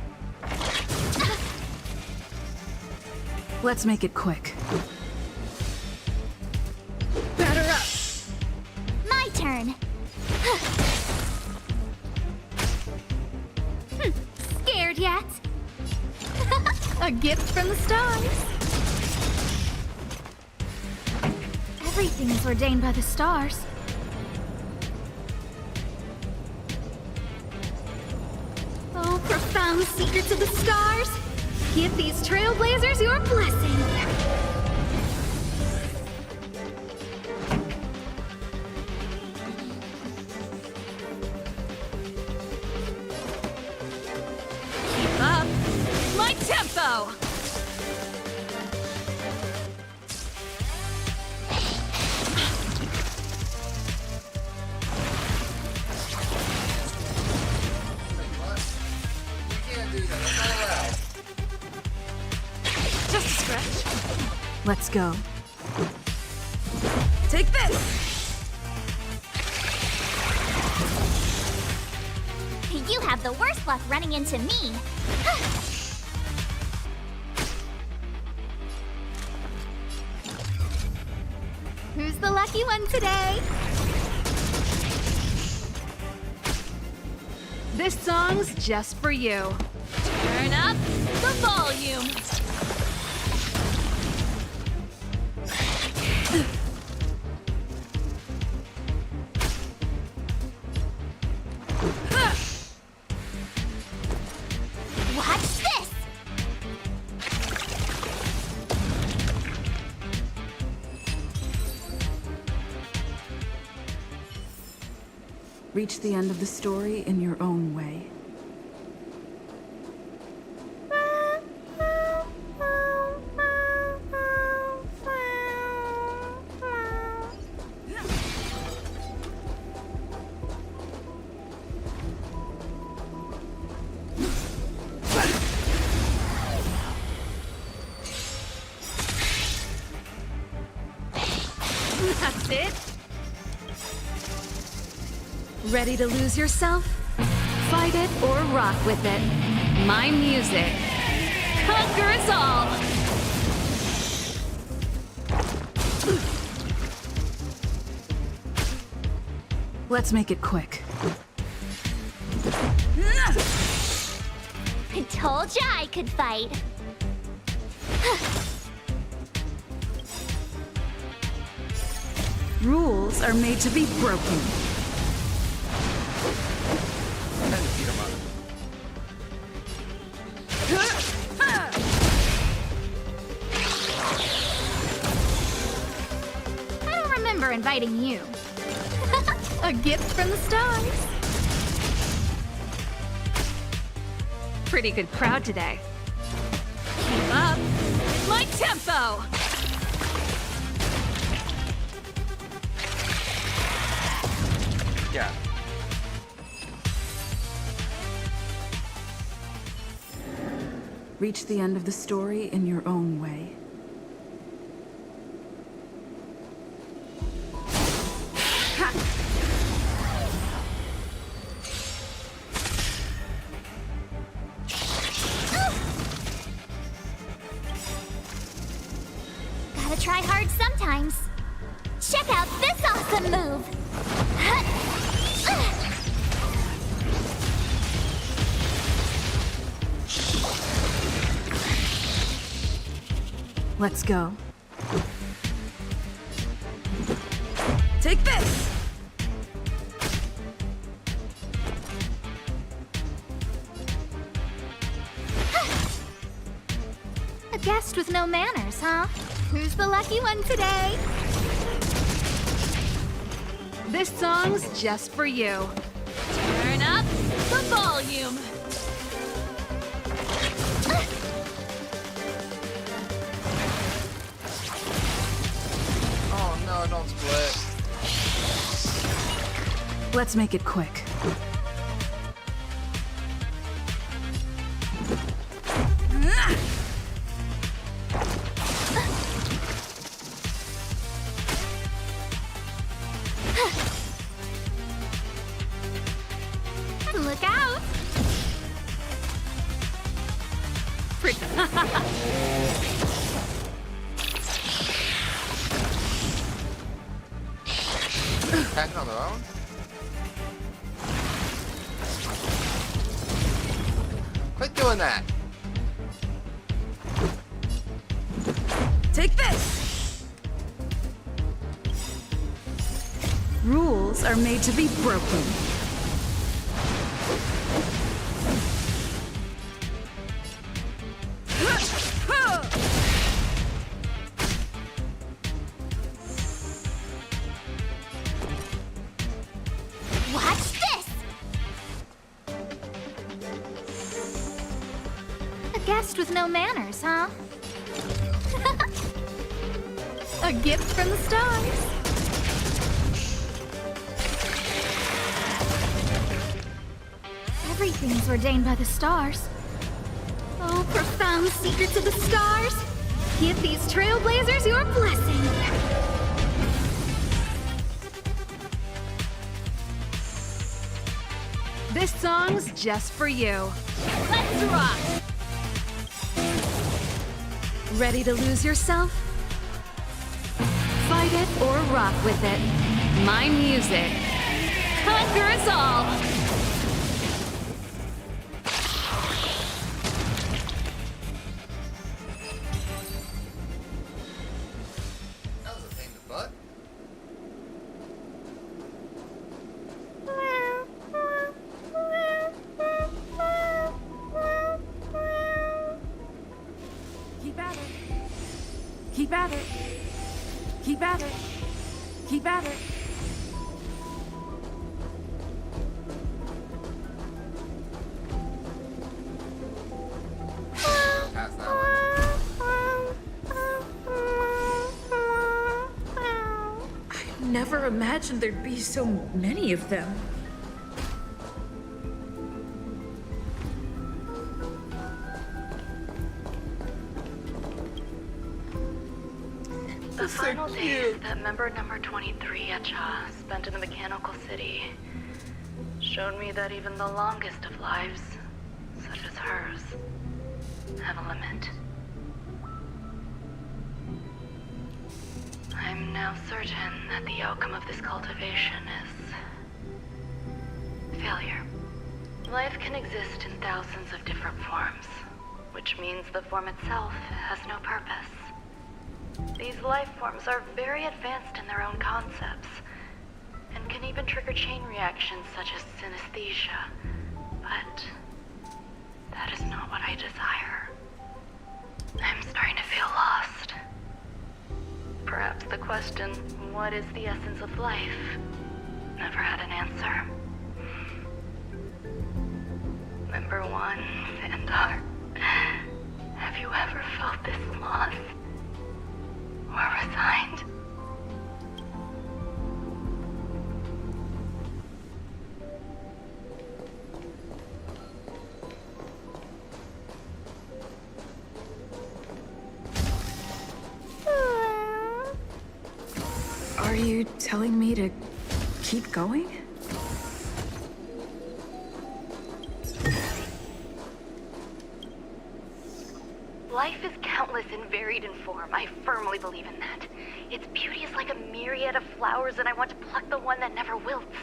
Let's make it quick. Batter up! My turn. Scared yet? A gift from the stars. Everything is ordained by the stars. Oh, profound secrets of the stars. Give these trailblazers your blessing. Keep up my tempo. Just a stretch. Let's go. Take this! You have the worst luck running into me. Who's the lucky one today? This song's just for you. Turn up the volume. Watch this! Reach the end of the story in your own way. That's it. Ready to lose yourself? Fight it or rock with it. My music conquers all! Let's make it quick. I told ya I could fight. Rules are made to be broken. I don't remember inviting you. A gift from the stars. Pretty good crowd today. Keep up with my tempo! Yeah. Reach the end of the story in your own way. Gotta try hard sometimes. Check out this awesome move! Let's go. Take this! A guest with no manners, huh? Who's the lucky one today? This song's just for you. Turn up the volume. Oh no, don't split. Let's make it quick. Look out! Packing on their own? Quit doing that! Take this! Rules are made to be broken. Watch this! A guest with no manners, huh? A gift from the stars. Everything's ordained by the stars. Oh, profound secrets of the stars. Give these trailblazers your blessing. This song's just for you. Let's rock! Ready to lose yourself? Fight it or rock with it. My music conquers all! Keep at it. Keep at it. Keep at it. Pass that one. I never imagined there'd be so many of them. The final days that member number 23, Echa, spent in the mechanical city showed me that even the longest of lives, such as hers, have a limit. I'm now certain that the outcome of this cultivation is failure. Life can exist in thousands of different forms, which means the form itself has no purpose. These life forms are very advanced in their own concepts, and can even trigger chain reactions such as synesthesia. But that is not what I desire. I'm starting to feel lost. Perhaps the question, what is the essence of life, never had an answer. Member 1, Xandar, have you ever felt this lost? Or resigned? Are you telling me to keep going? Life is countless and varied in form. I firmly believe in that. Its beauty is like a myriad of flowers, and I want to pluck the one that never wilts.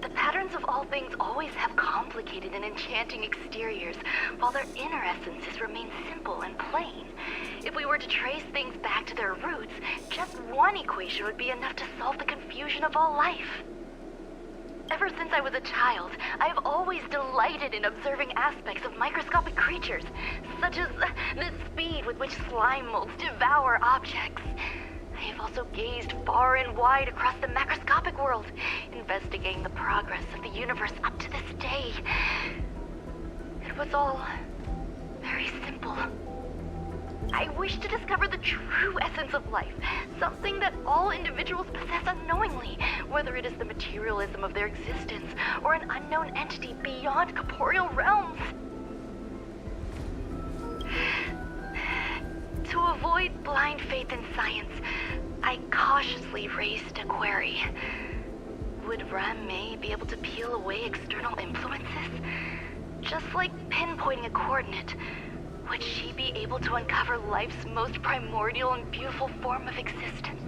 The patterns of all things always have complicated and enchanting exteriors, while their inner essences remain simple and plain. If we were to trace things back to their roots, just one equation would be enough to solve the confusion of all life. Ever since I was a child, I have always delighted in observing aspects of microscopic creatures, such as the speed with which slime molds devour objects. I have also gazed far and wide across the macroscopic world, investigating the progress of the universe up to this day. It was all very simple. I wish to discover the true essence of life, something that all individuals possess unknowingly, whether it is the materialism of their existence or an unknown entity beyond corporeal realms. To avoid blind faith in science, I cautiously raised a query. Would Ran-Mei be able to peel away external influences? Just like pinpointing a coordinate, would she be able to uncover life's most primordial and beautiful form of existence?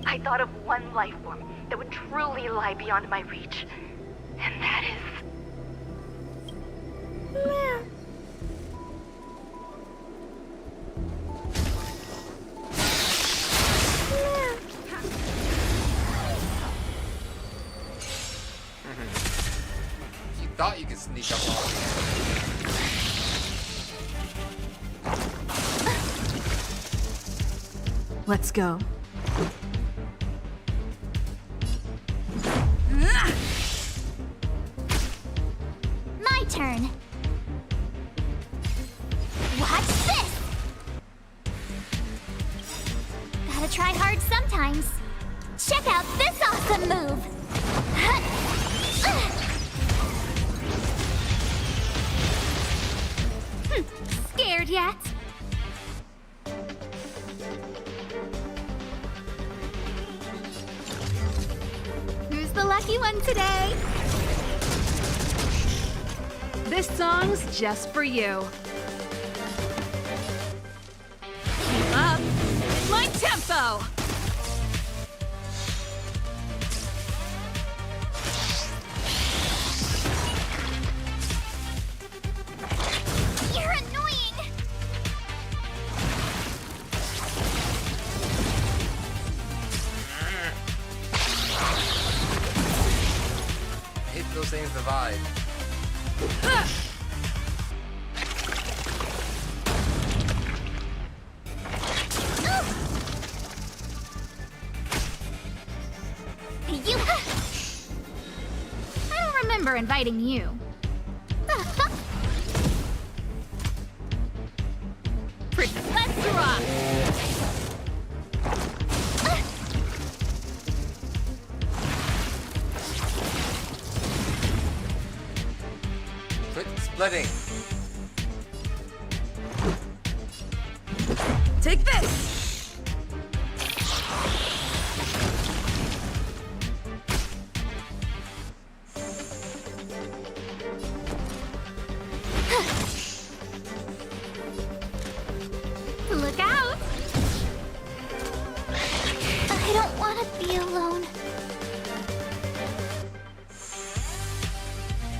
I thought of one life form that would truly lie beyond my reach, and that is... You thought you could sneak up on me. Let's go. My turn. Watch this! Gotta try hard sometimes. Check out this awesome move! Scared yet? Who's the lucky one today? This song's just for you. Keep up. My tempo! You're annoying! I hate those things divide. remember inviting you. Let's rock! Quit splitting. Take this! Look out! I don't want to be alone.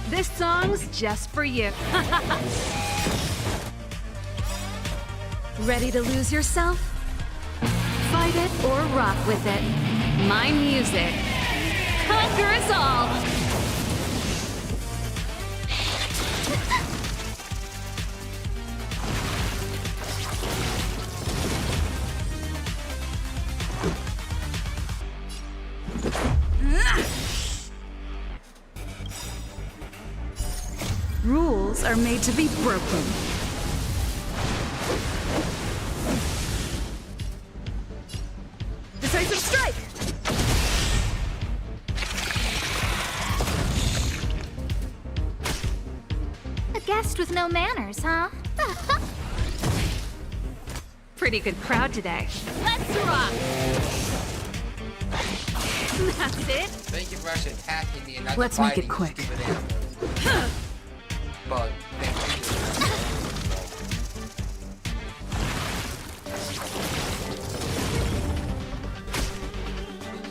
This song's just for you. Ready to lose yourself? Fight it or rock with it. My music. Conquer us all! Rules are made to be broken. Decisive strike! A guest with no manners, huh? Pretty good crowd today. Let's rock! That's it. Thank you for actually attacking me and not Let's make it fighting, quick. stupid animal. Bug. Thank you.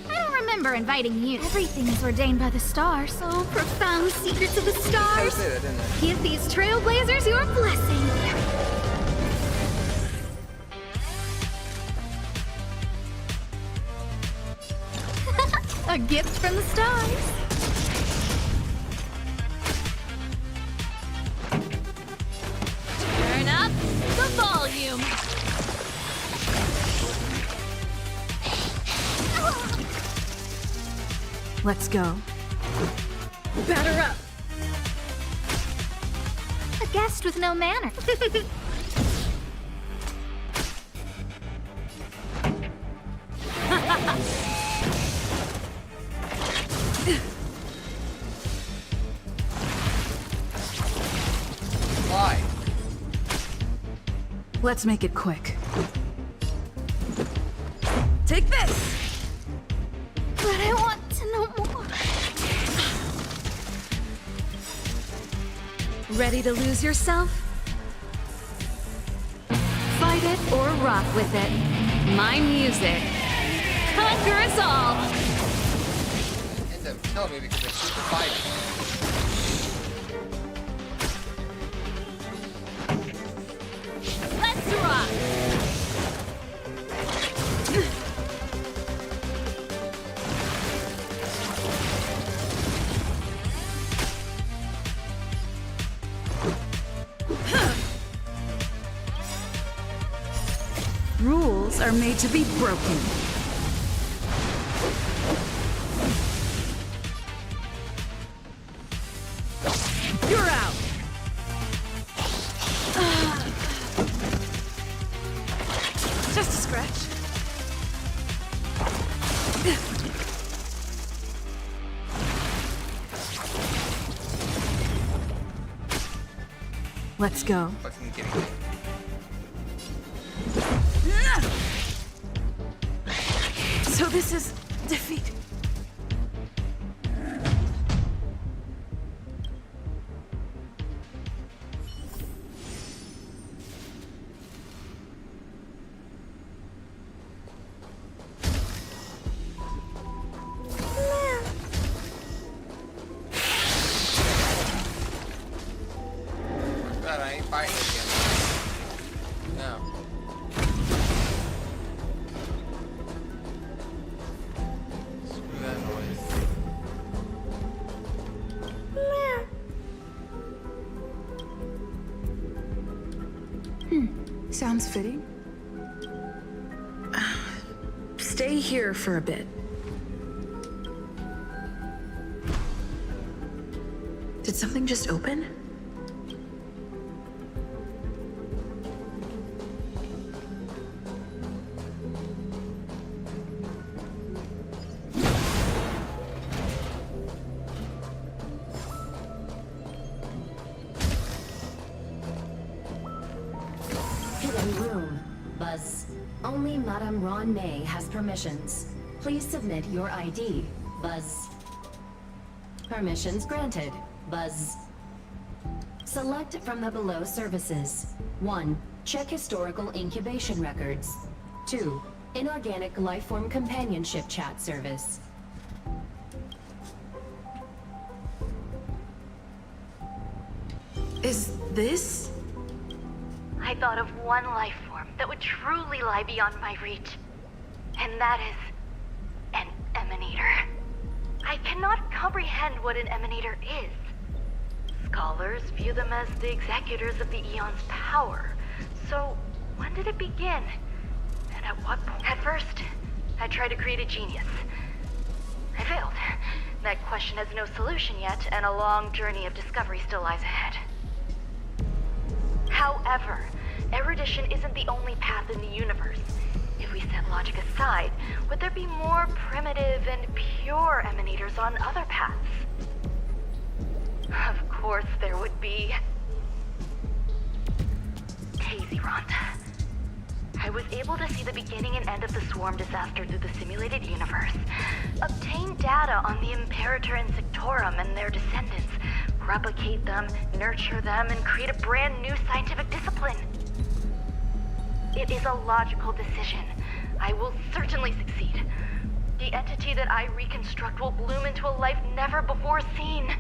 I don't remember inviting you. Everything is ordained by the stars. So profound secrets of the I stars. say that, didn't I? Give these trailblazers your blessing. A gift from the stars. Turn up the volume. Let's go. Batter up! A guest with no manner. Why? Let's make it quick. Take this! But I want to know more. Ready to lose yourself? Fight it or rock with it. My music. Conquer us all! End up killing me because I shoot the fighting. Let's rock! Rules are made to be broken. You're out! Just a scratch. Let's go. Fucking kidding me. So this is defeat. God, I ain't fighting again. No. Screw that noise. Sounds fitting. Stay here for a bit. Did something just open? Hidden room. Buzz. Only Madame Ron May has permissions. Please submit your ID. Buzz. Permissions granted. Buzz. Select from the below services. 1. Check historical incubation records. 2. Inorganic lifeform companionship chat service. Is this? I thought of one life form that would truly lie beyond my reach. And that is an emanator. I cannot comprehend what an emanator is. Scholars view them as the executors of the Eon's power. So, when did it begin? And at what point? At first, I tried to create a genius. I failed. That question has no solution yet, and a long journey of discovery still lies ahead. However, erudition isn't the only path in the universe. If we set logic aside, would there be more primitive and pure emanators on other paths? Of course there would be. Tazeront. I was able to see the beginning and end of the swarm disaster through the simulated universe, obtain data on the Imperator and Sectorum and their descendants, replicate them, nurture them, and create a brand new scientific discipline. It is a logical decision. I will certainly succeed. The entity that I reconstruct will bloom into a life never before seen.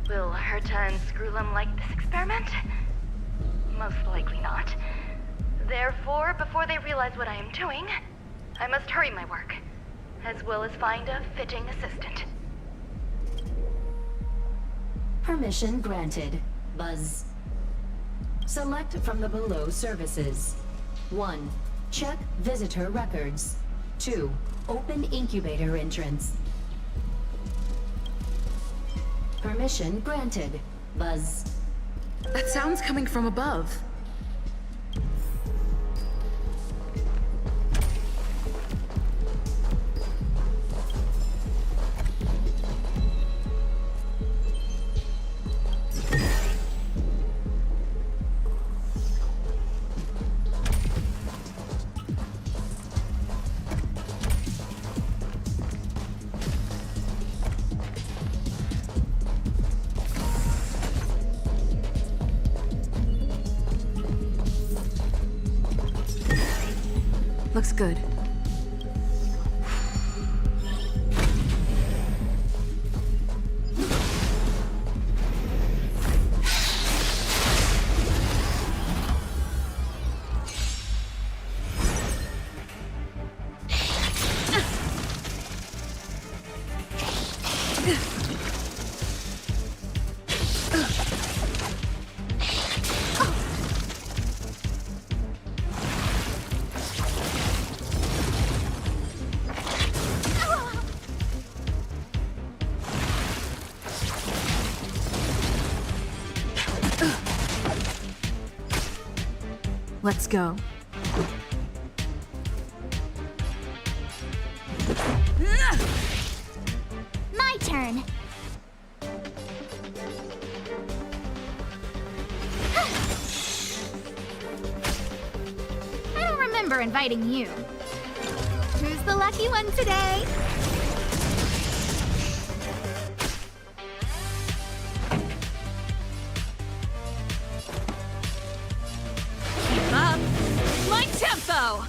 Will Herta and Screwlum like this experiment? Most likely not. Therefore, before they realize what I am doing, I must hurry my work, as well as find a fitting assistant. Permission granted. Buzz. Select from the below services. 1. Check visitor records. 2. Open incubator entrance. Permission granted. Buzz. That sound's coming from above. Looks good. Let's go. My turn. I don't remember inviting you. Who's the lucky one today? Keep up. My tempo!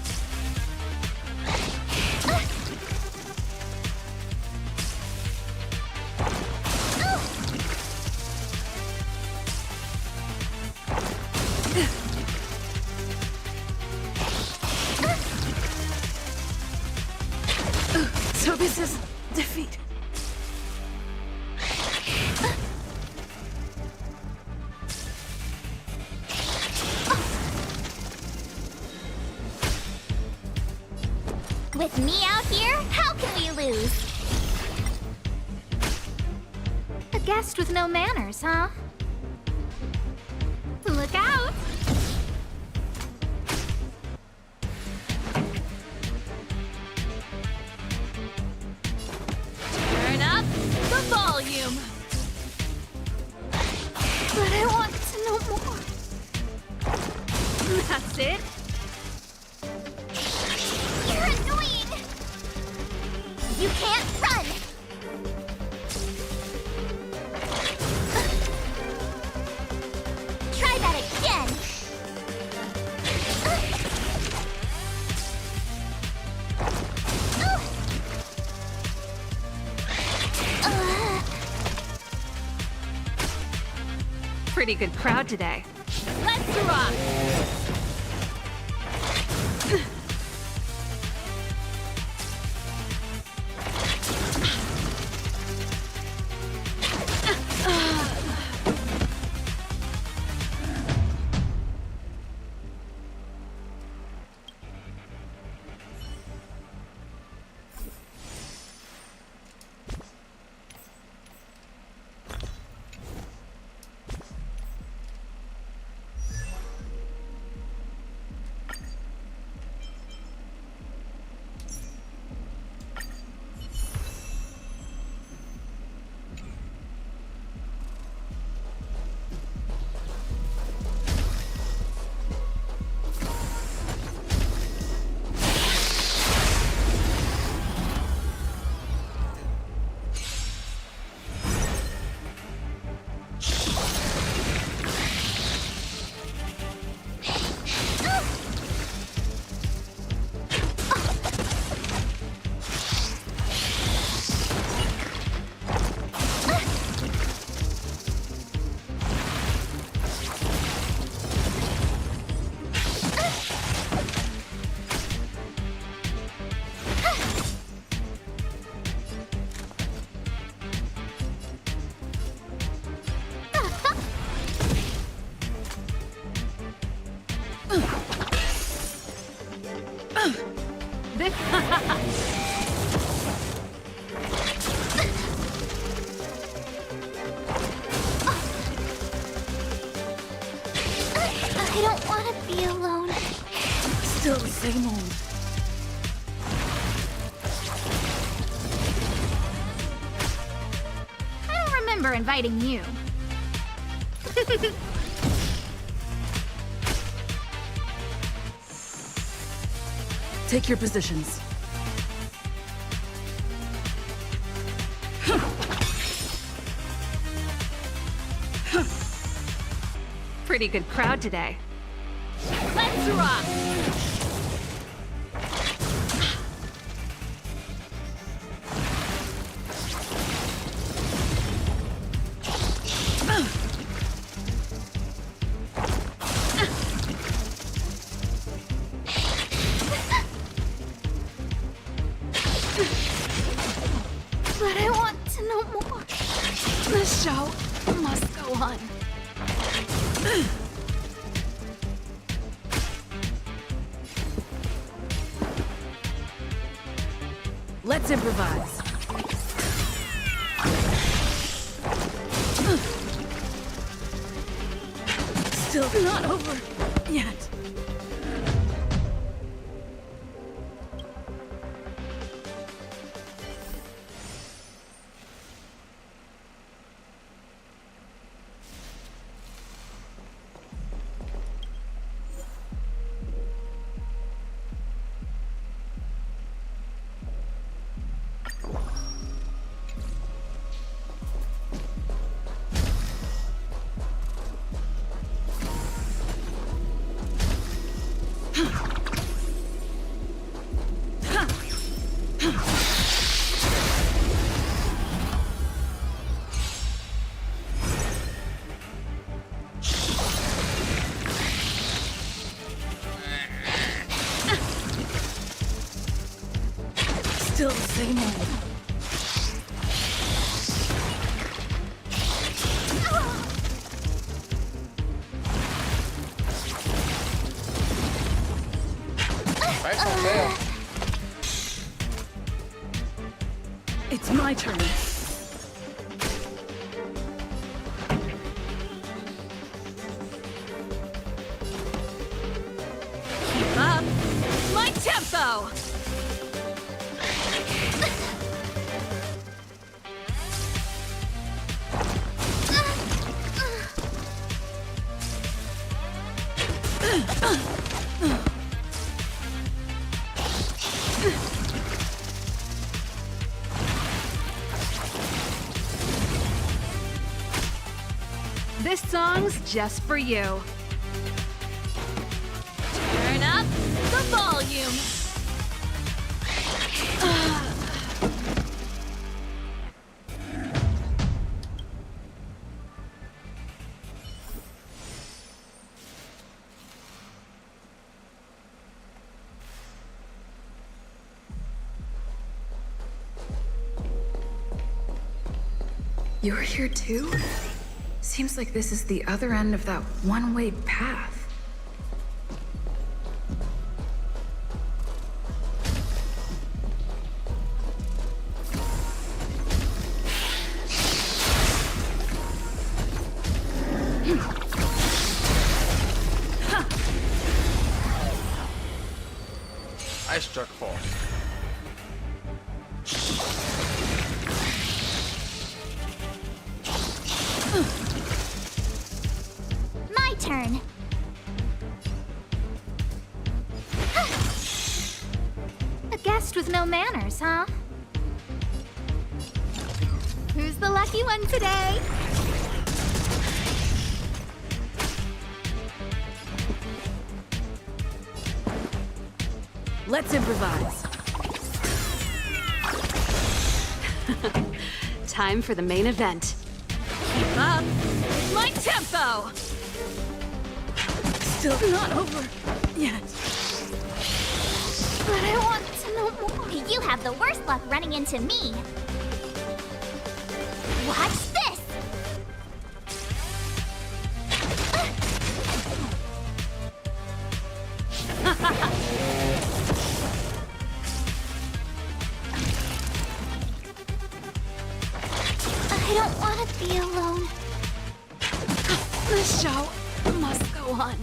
So this is defeat. With me out here, how can we lose? A guest with no manners, huh? Look out! Turn up the volume. But I want to know more. That's it. You're annoying! You can't run! Try that again! Pretty good crowd today. Let's rock. I don't want to be alone. Still the same old. I don't remember inviting you. Take your positions. Pretty good crowd today. Let's rock. But I want to know more. The show must go on. Let's improvise. Still not over yet. Still the same old. Right from there. It's my turn. This song's just for you. Turn up the volume. You're here too? Seems like this is the other end of that one-way path. I struck false. My turn. A guest with no manners, huh? Who's the lucky one today? Let's improvise. Time for the main event. Keep up with my tempo! Still not over yet. But I want to know more. You have the worst luck running into me. Watch this! I don't want to be alone. The show must go on.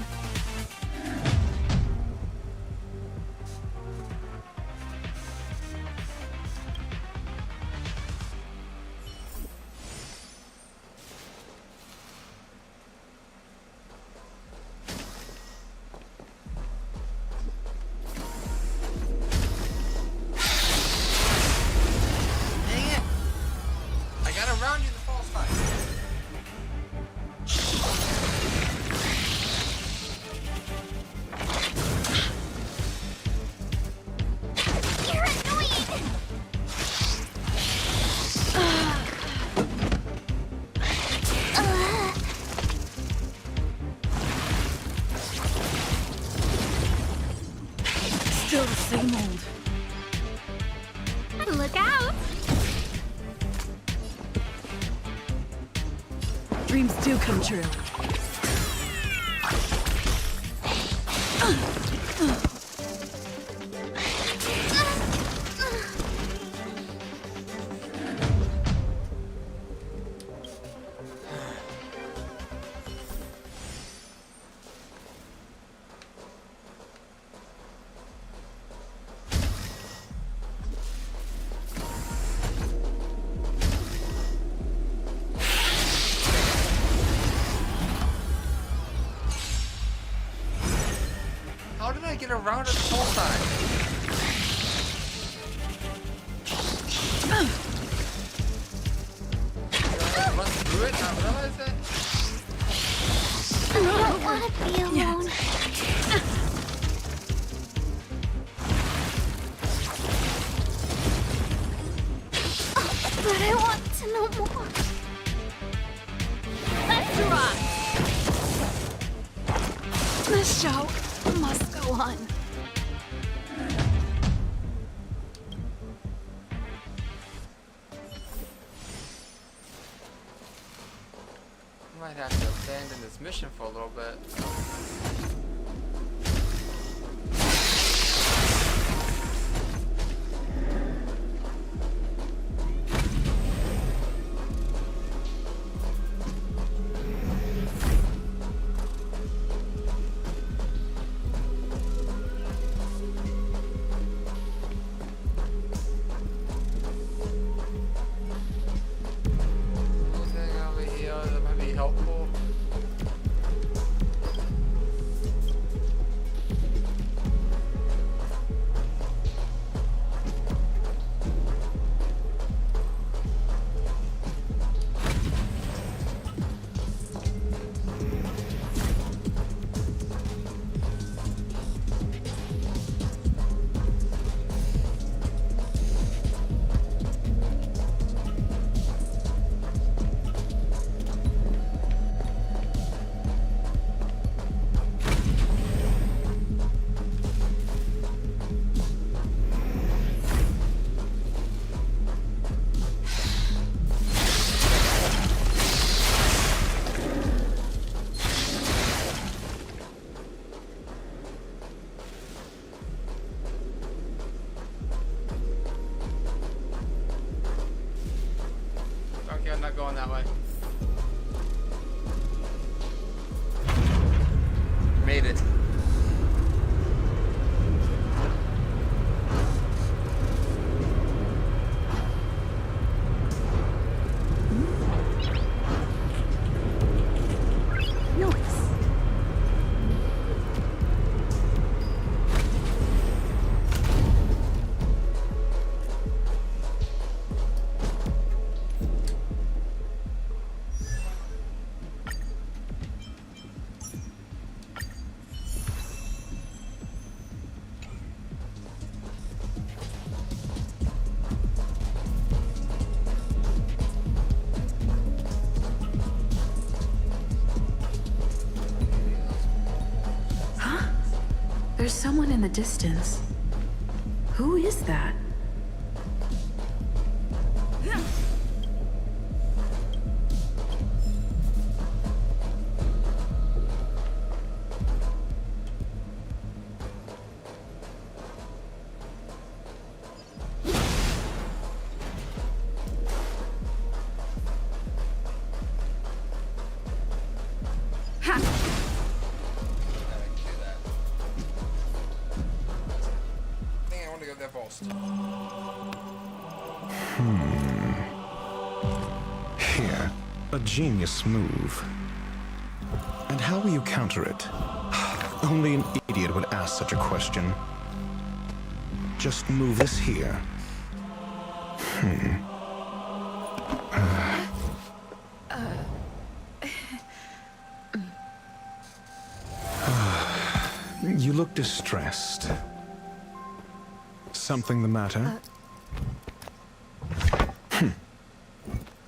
Dang it! I got around you the false fight. You're annoying! Still the same old. Look out! Dreams do come true. How did I get around it the whole time? Did I run through it? Not realize that? I don't want to be alone. But I want to know more. Let's rock! The show must go on. Might have to abandon this mission for a little bit. Anything over here that might be helpful? not going that way. Made it. There's someone in the distance. Who is that? Here, a genius move. And how will you counter it? Only an idiot would ask such a question. Just move this here. You look distressed. Something the matter?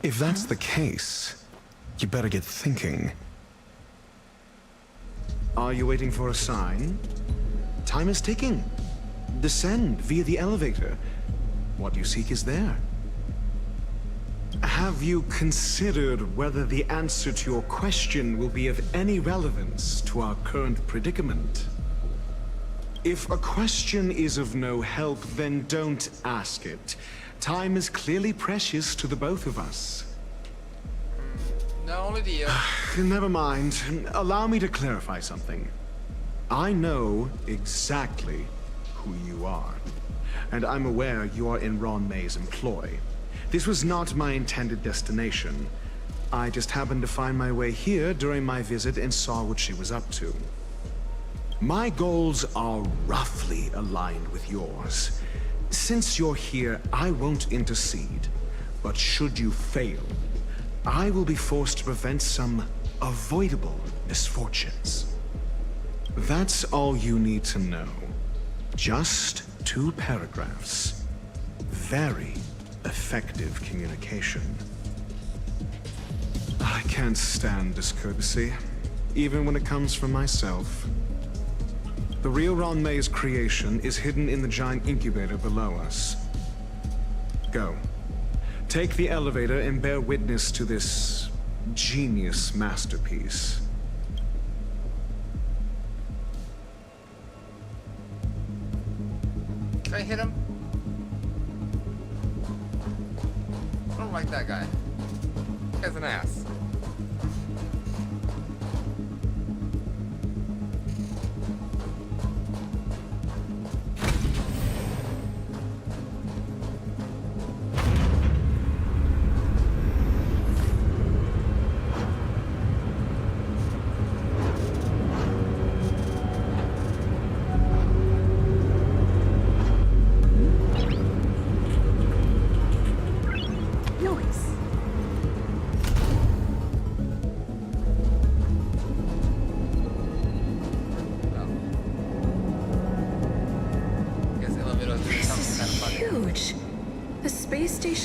If that's the case, you better get thinking. Are you waiting for a sign? Time is ticking. Descend via the elevator. What you seek is there. Have you considered whether the answer to your question will be of any relevance to our current predicament? If a question is of no help, then don't ask it. Time is clearly precious to the both of us. No, only to you. Never mind. Allow me to clarify something. I know exactly who you are, and I'm aware you are in Ron May's employ. This was not my intended destination. I just happened to find my way here during my visit and saw what she was up to. My goals are roughly aligned with yours. Since you're here, I won't intercede. But should you fail, I will be forced to prevent some avoidable misfortunes. That's all you need to know. Just 2 paragraphs. Very effective communication. I can't stand discourtesy, even when it comes from myself. The real Ron May's creation is hidden in the giant incubator below us. Go. Take the elevator and bear witness to this genius masterpiece. Can I hit him? I don't like that guy. That guy's an ass.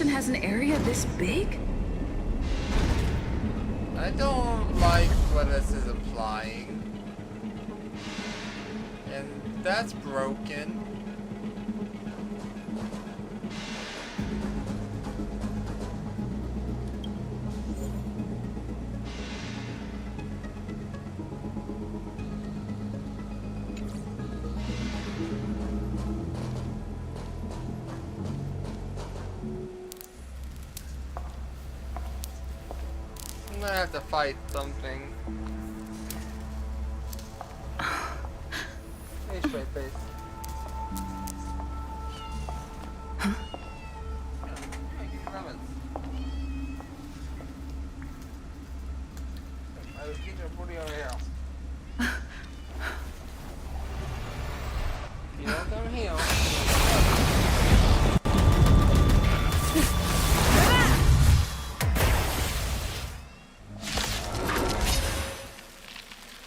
Has an area this big? I don't like what this is implying. And that's broken. gonna have to fight something. Hey, straight face. Huh? Get your booty over here. You don't come here.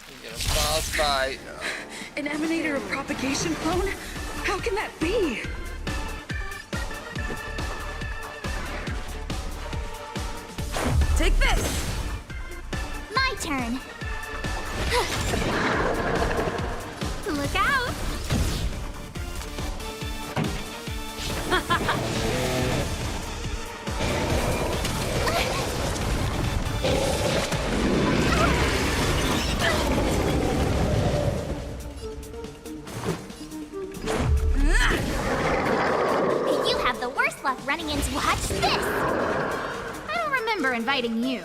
You get a boss fight. An emanator of propagation clone? How can that be? Take this! My turn. Look out! You have the worst luck running into. Watch this! I don't remember inviting you.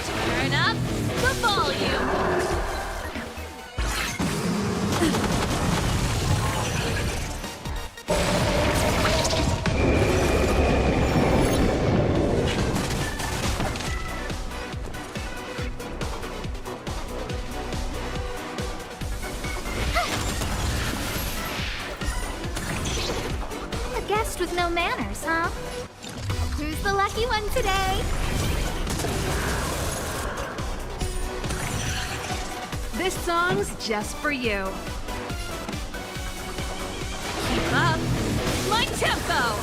Turn up the volume. A guest with no manners, huh? Who's the lucky one today? This song's just for you. Keep up my tempo.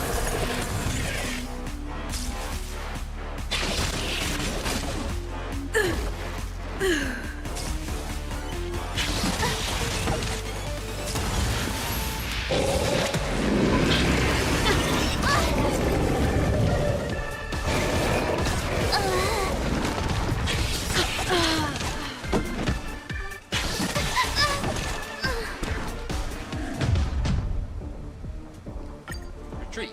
Retreat.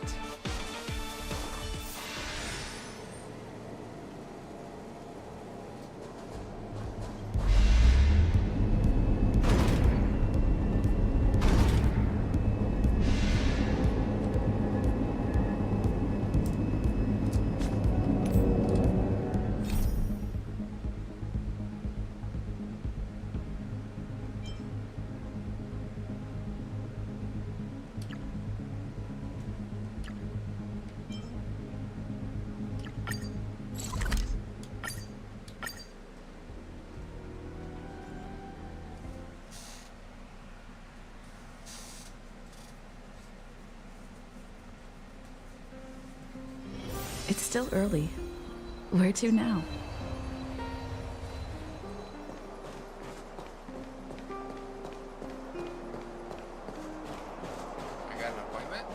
It's still early. Where to now? I got an appointment.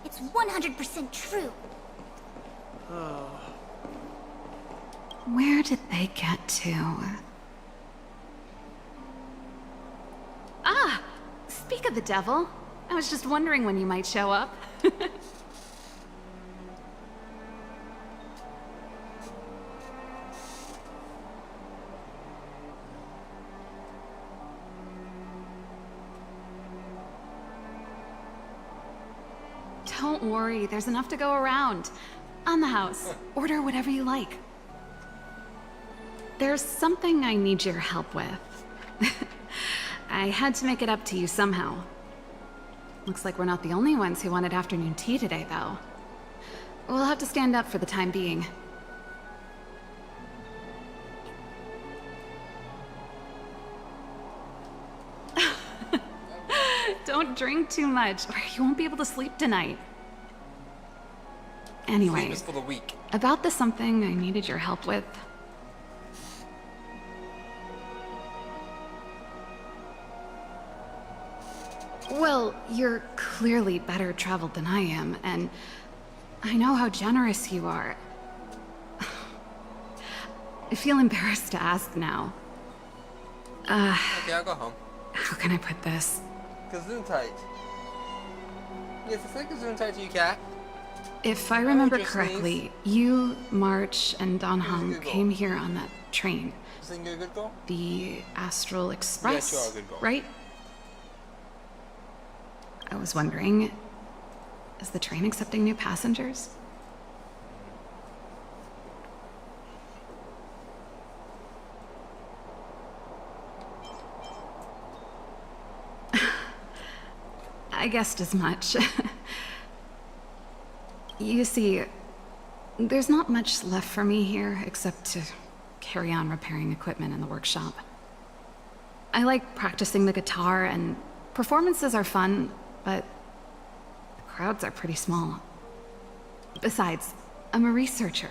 It's 100% true. Where did they get to? Ah, speak of the devil. I was just wondering when you might show up. Don't worry, there's enough to go around. On the house. Order whatever you like. There's something I need your help with. I had to make it up to you somehow. Looks like we're not the only ones who wanted afternoon tea today, though. We'll have to stand up for the time being. Don't drink too much, or you won't be able to sleep tonight. Anyway, Sleep is for the weak. about the something I needed your help with. Well, you're clearly better traveled than I am, and I know how generous you are. I feel embarrassed to ask now. Okay, I'll go home. How can I put this? Gesundheit. Yes, it's like Gesundheit to you, Cat. If I remember correctly, you, March, and Don Hung came here on that train. Think you're a good girl? The Astral Express, Yes, you are a good girl. right? I was wondering, is the train accepting new passengers? I guessed as much. You see, there's not much left for me here except to carry on repairing equipment in the workshop. I like practicing the guitar, and performances are fun, but the crowds are pretty small. Besides, I'm a researcher.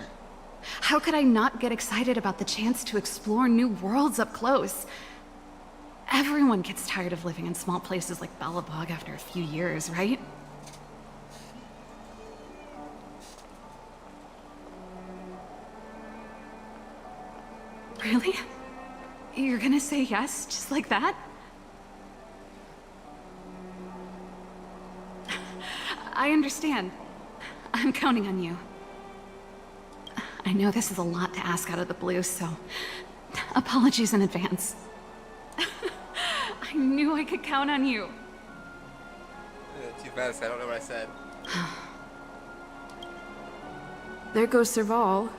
How could I not get excited about the chance to explore new worlds up close? Everyone gets tired of living in small places like Bellabog after a few years, right? Really? You're gonna say yes, just like that? I understand. I'm counting on you. I know this is a lot to ask out of the blue, so apologies in advance. I knew I could count on you. Too fast, I don't know what I said. There goes Serval.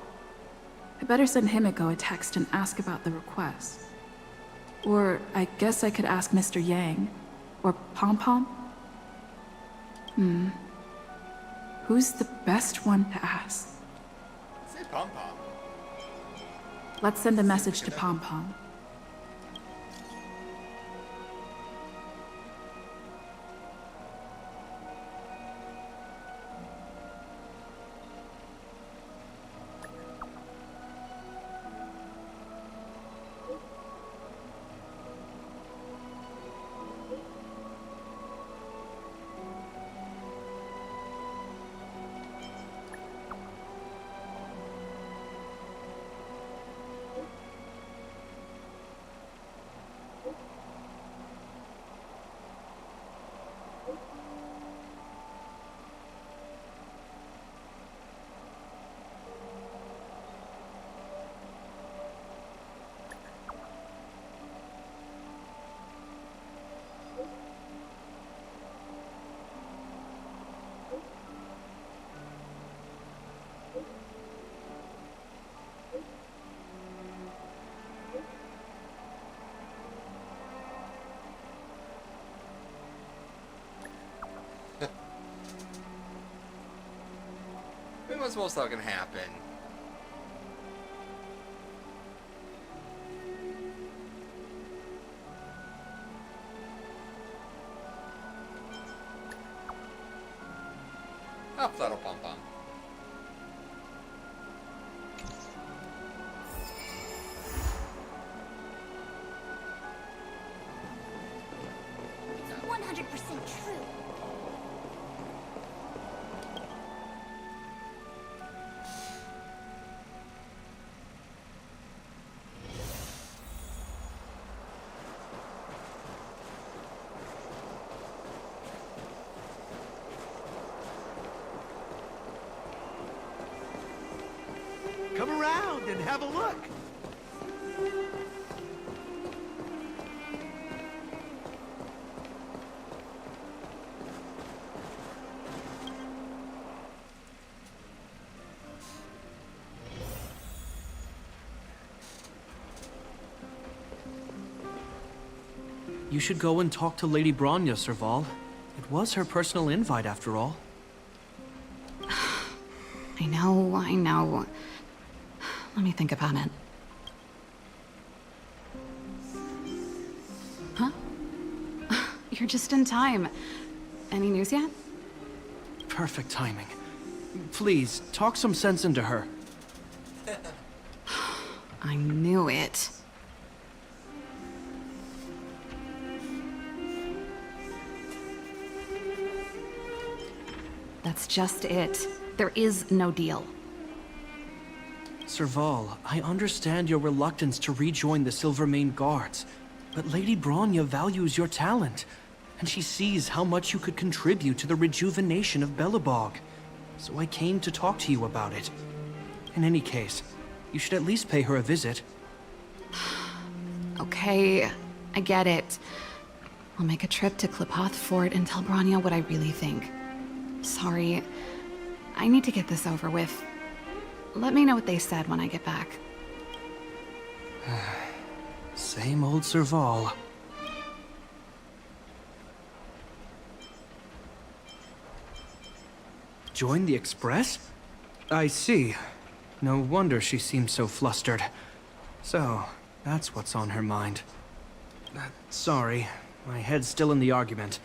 I better send Himiko a text and ask about the request. Or I guess I could ask Mr. Yang. Or Pom Pom. Who's the best one to ask? Say Pom Pom. Let's send a message to Pom Pom. When was most all gonna happen? Oh, Fluttle Pom Pom. It's 100% true. Come around and have a look. You should go and talk to Lady Bronya, Serval. It was her personal invite, after all. I know. Let me think about it. Huh? You're just in time. Any news yet? Perfect timing. Please, talk some sense into her. I knew it. That's just it. there is no deal. Serval, I understand your reluctance to rejoin the Silvermane Guards, but Lady Bronya values your talent, and she sees how much you could contribute to the rejuvenation of Belobog. So I came to talk to you about it. In any case, you should at least pay her a visit. Okay, I get it. I'll make a trip to Klipoth Fort and tell Bronya what I really think. Sorry, I need to get this over with. Let me know what they said when I get back. Same old Serval. Join the Express? I see. No wonder she seems so flustered. So, that's what's on her mind. Sorry, my head's still in the argument.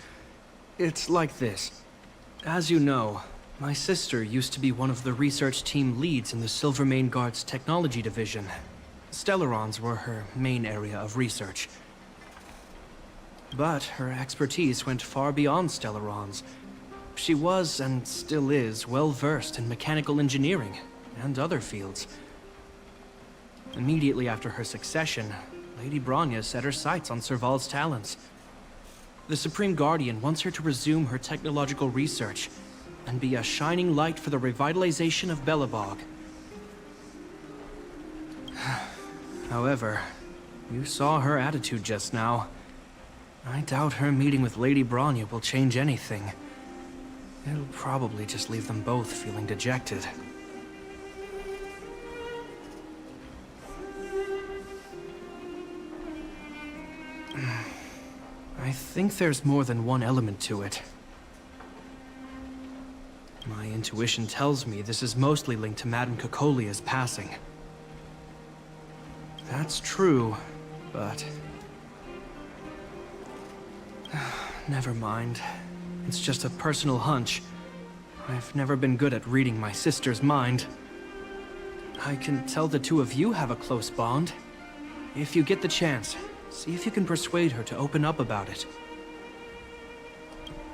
It's like this. As you know, my sister used to be one of the research team leads in the Silvermane Guard's technology division. Stellarons were her main area of research. But her expertise went far beyond Stellarons. She was, and still is, well versed in mechanical engineering and other fields. Immediately after her succession, Lady Bronya set her sights on Serval's talents. The Supreme Guardian wants her to resume her technological research and be a shining light for the revitalization of Belobog. However, you saw her attitude just now. I doubt her meeting with Lady Bronya will change anything. It'll probably just leave them both feeling dejected. I think there's more than one element to it. My intuition tells me this is mostly linked to Madame Cocolia's passing. That's true, but... never mind. It's just a personal hunch. I've never been good at reading my sister's mind. I can tell the two of you have a close bond. If you get the chance, see if you can persuade her to open up about it.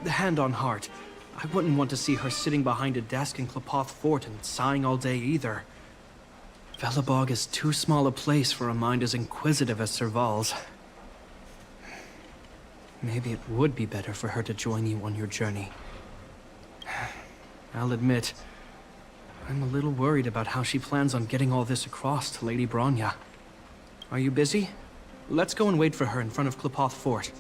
Hand on heart, I wouldn't want to see her sitting behind a desk in Klipoth Fort and sighing all day either. Belobog is too small a place for a mind as inquisitive as Serval's. Maybe it would be better for her to join you on your journey. I'll admit, I'm a little worried about how she plans on getting all this across to Lady Bronya. Are you busy? Let's go and wait for her in front of Klipoth Fort.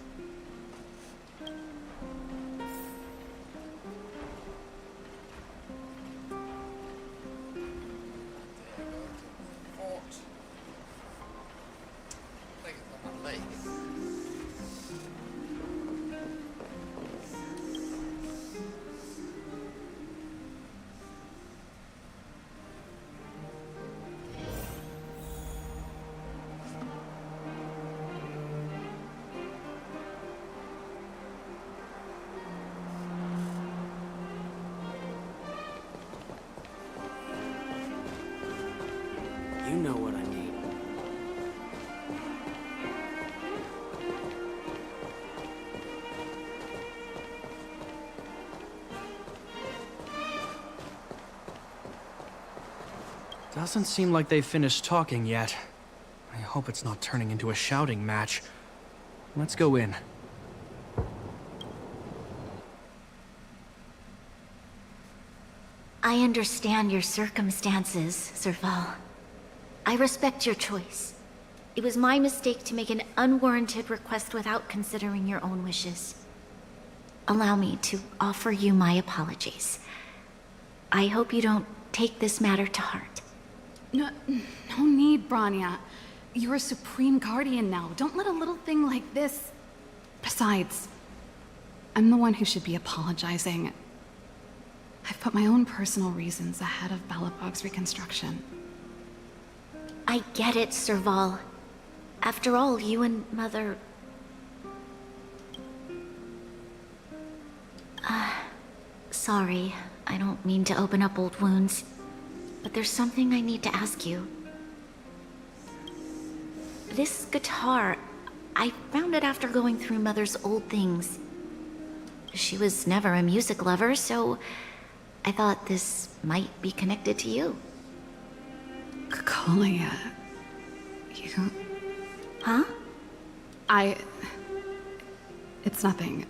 You know what I mean. Doesn't seem like they've finished talking yet. I hope it's not turning into a shouting match. Let's go in. I understand your circumstances, Serval. I respect your choice. It was my mistake to make an unwarranted request without considering your own wishes. Allow me to offer you my apologies. I hope you don't take this matter to heart. No need, Bronya. You're a Supreme Guardian now. Don't let a little thing like this... Besides, I'm the one who should be apologizing. I've put my own personal reasons ahead of Belobog's reconstruction. I get it, Serval. After all, you and Mother... sorry. I don't mean to open up old wounds. But there's something I need to ask you. This guitar, I found it after going through Mother's old things. She was never a music lover, so I thought this might be connected to you. Kokolia, you... Huh? It's nothing.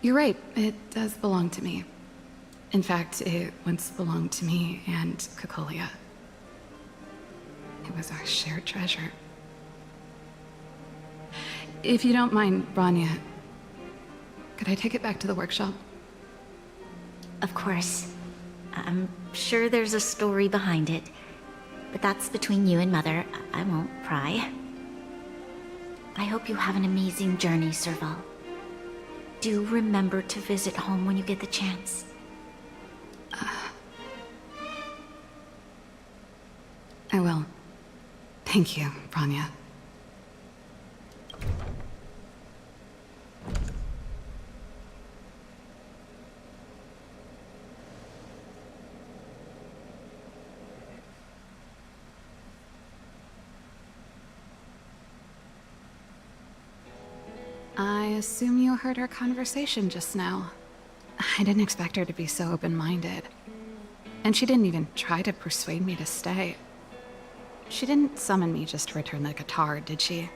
You're right, it does belong to me. In fact, it once belonged to me and Kokolia. It was our shared treasure. If you don't mind, Rania, could I take it back to the workshop? Of course. I'm sure there's a story behind it, but that's between you and Mother. I won't pry. I hope you have an amazing journey, Serval. Do remember to visit home when you get the chance. I will. Thank you, Rania. I assume you heard our conversation just now. I didn't expect her to be so open-minded. And she didn't even try to persuade me to stay. She didn't summon me just to return the guitar, did she?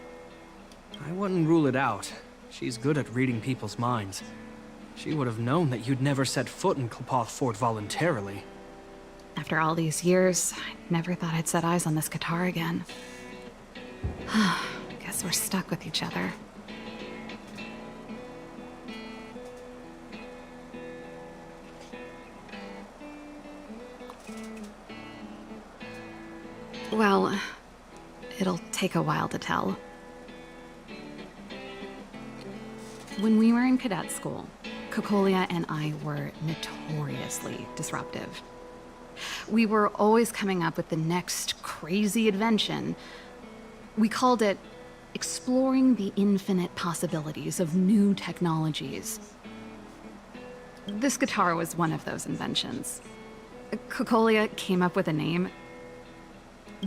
I wouldn't rule it out. She's good at reading people's minds. She would have known that you'd never set foot in Klpoth Fort voluntarily. After all these years, I never thought I'd set eyes on this guitar again. Guess we're stuck with each other. Well, it'll take a while to tell. When we were in cadet school, Kokolia and I were notoriously disruptive. We were always coming up with the next crazy invention. We called it exploring the infinite possibilities of new technologies. This guitar was one of those inventions. Kokolia came up with a name.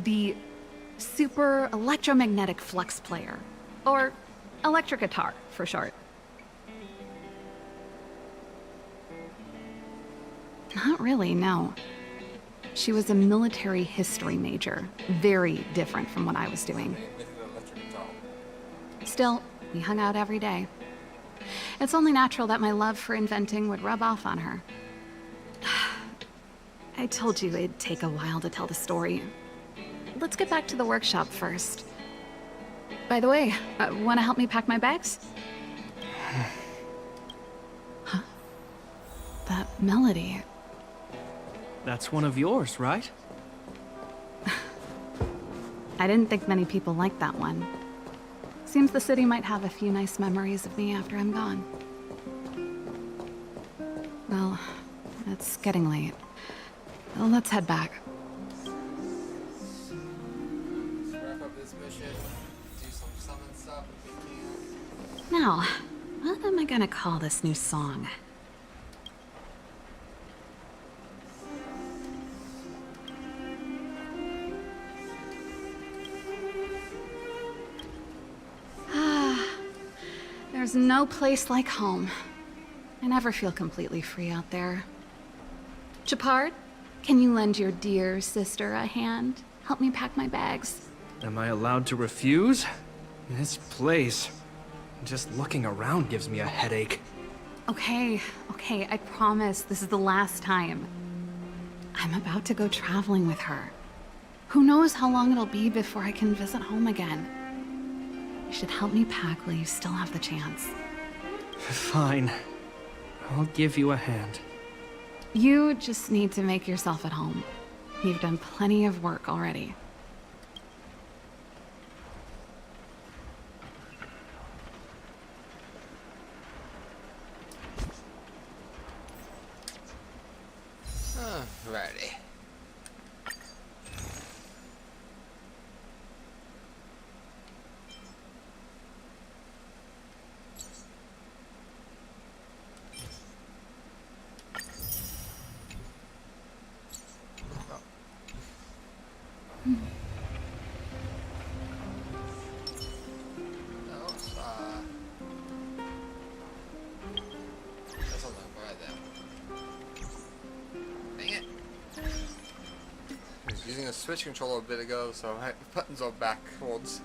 The Super Electromagnetic Flux Player, or electric guitar for short. Not really, no. She was a military history major, very different from what I was doing. Still, we hung out every day. It's only natural that my love for inventing would rub off on her. I told you it'd take a while to tell the story. Let's get back to the workshop first. By the way, want to help me pack my bags? Huh? That melody. That's one of yours, right? I didn't think many people liked that one. Seems the city might have a few nice memories of me after I'm gone. Well, it's getting late. Let's head back. Now, what am I gonna call this new song? There's no place like home. I never feel completely free out there. Chapard, can you lend your dear sister a hand? Help me pack my bags. Am I allowed to refuse? This place... just looking around gives me a headache. Okay, I promise this is the last time. I'm about to go traveling with her. Who knows how long it'll be before I can visit home again. You should help me pack while you still have the chance. Fine. I'll give you a hand. You just need to make yourself at home. You've done plenty of work already. Alrighty. Switch controller a bit ago, so buttons are backwards.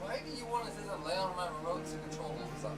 Why do you want to sit and lay on my remote to control all the stuff?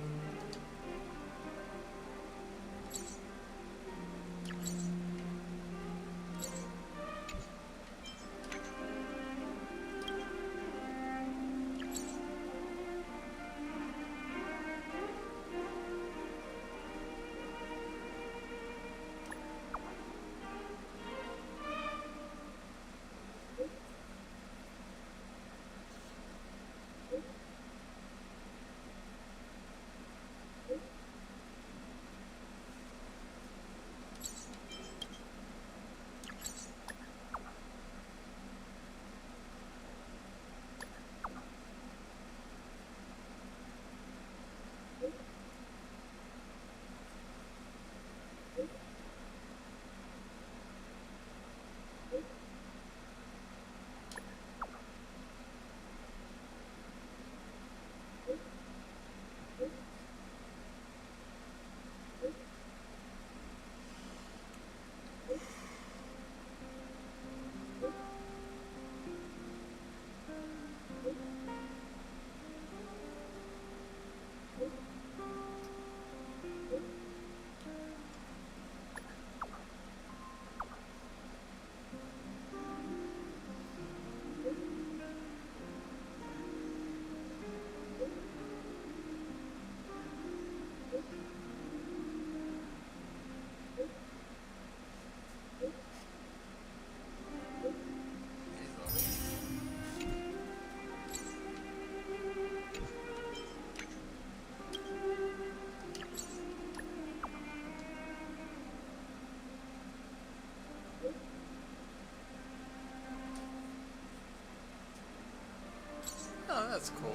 Oh, that's cool.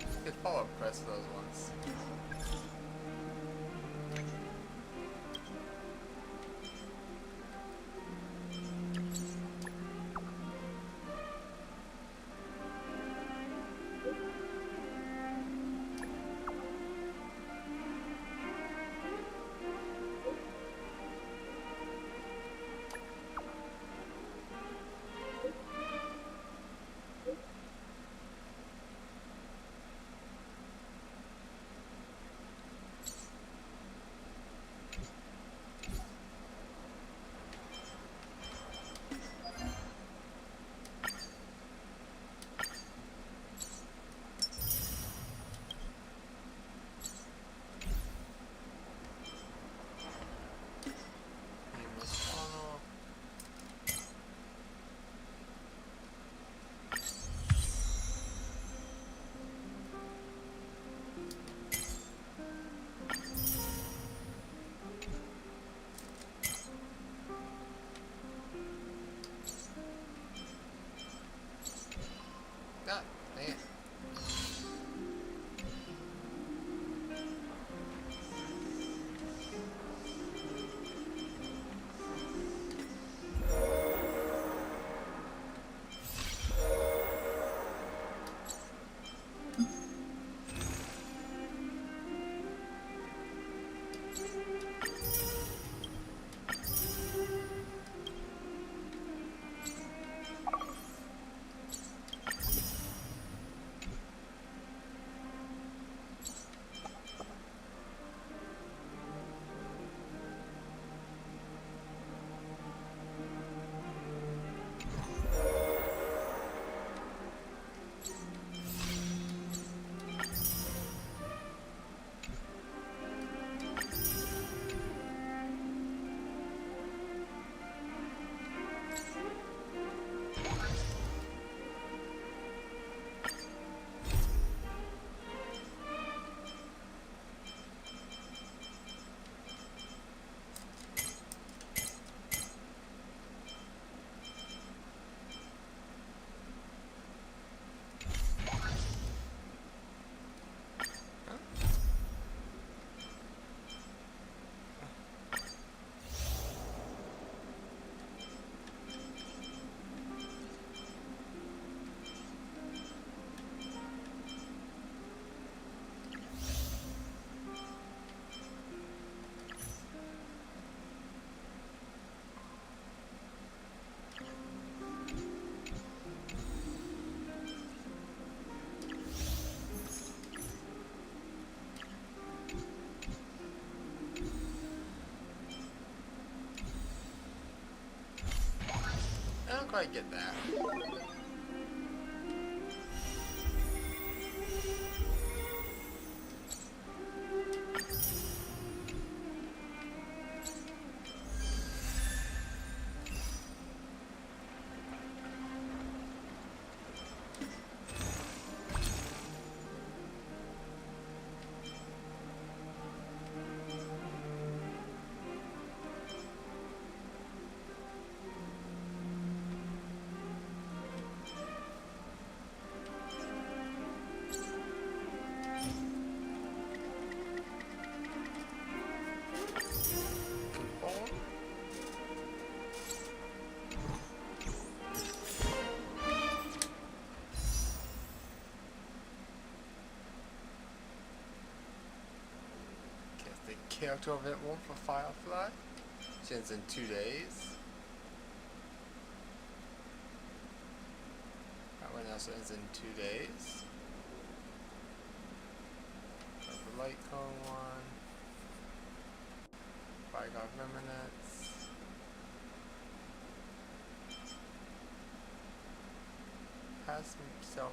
You could follow press those ones. I get that. Character event 1 for Firefly, which ends in 2 days. That one also ends in 2 days. The light cone one. Bygone Remnants. Has himself.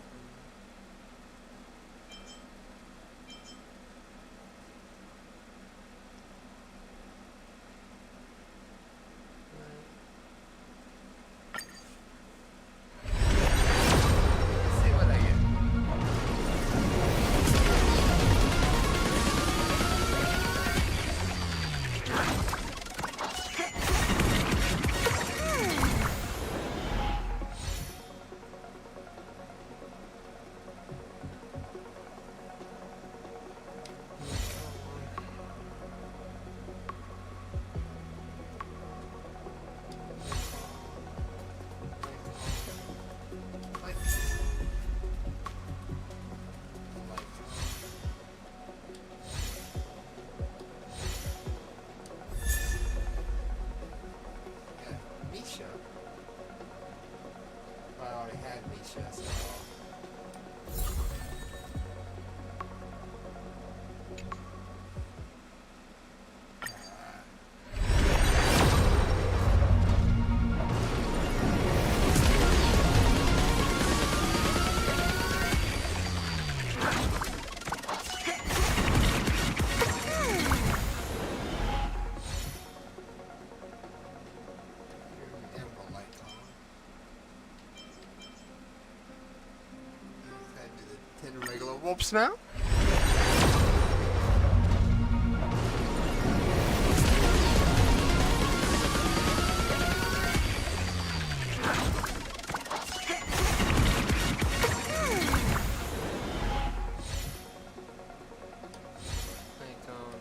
Whoops now.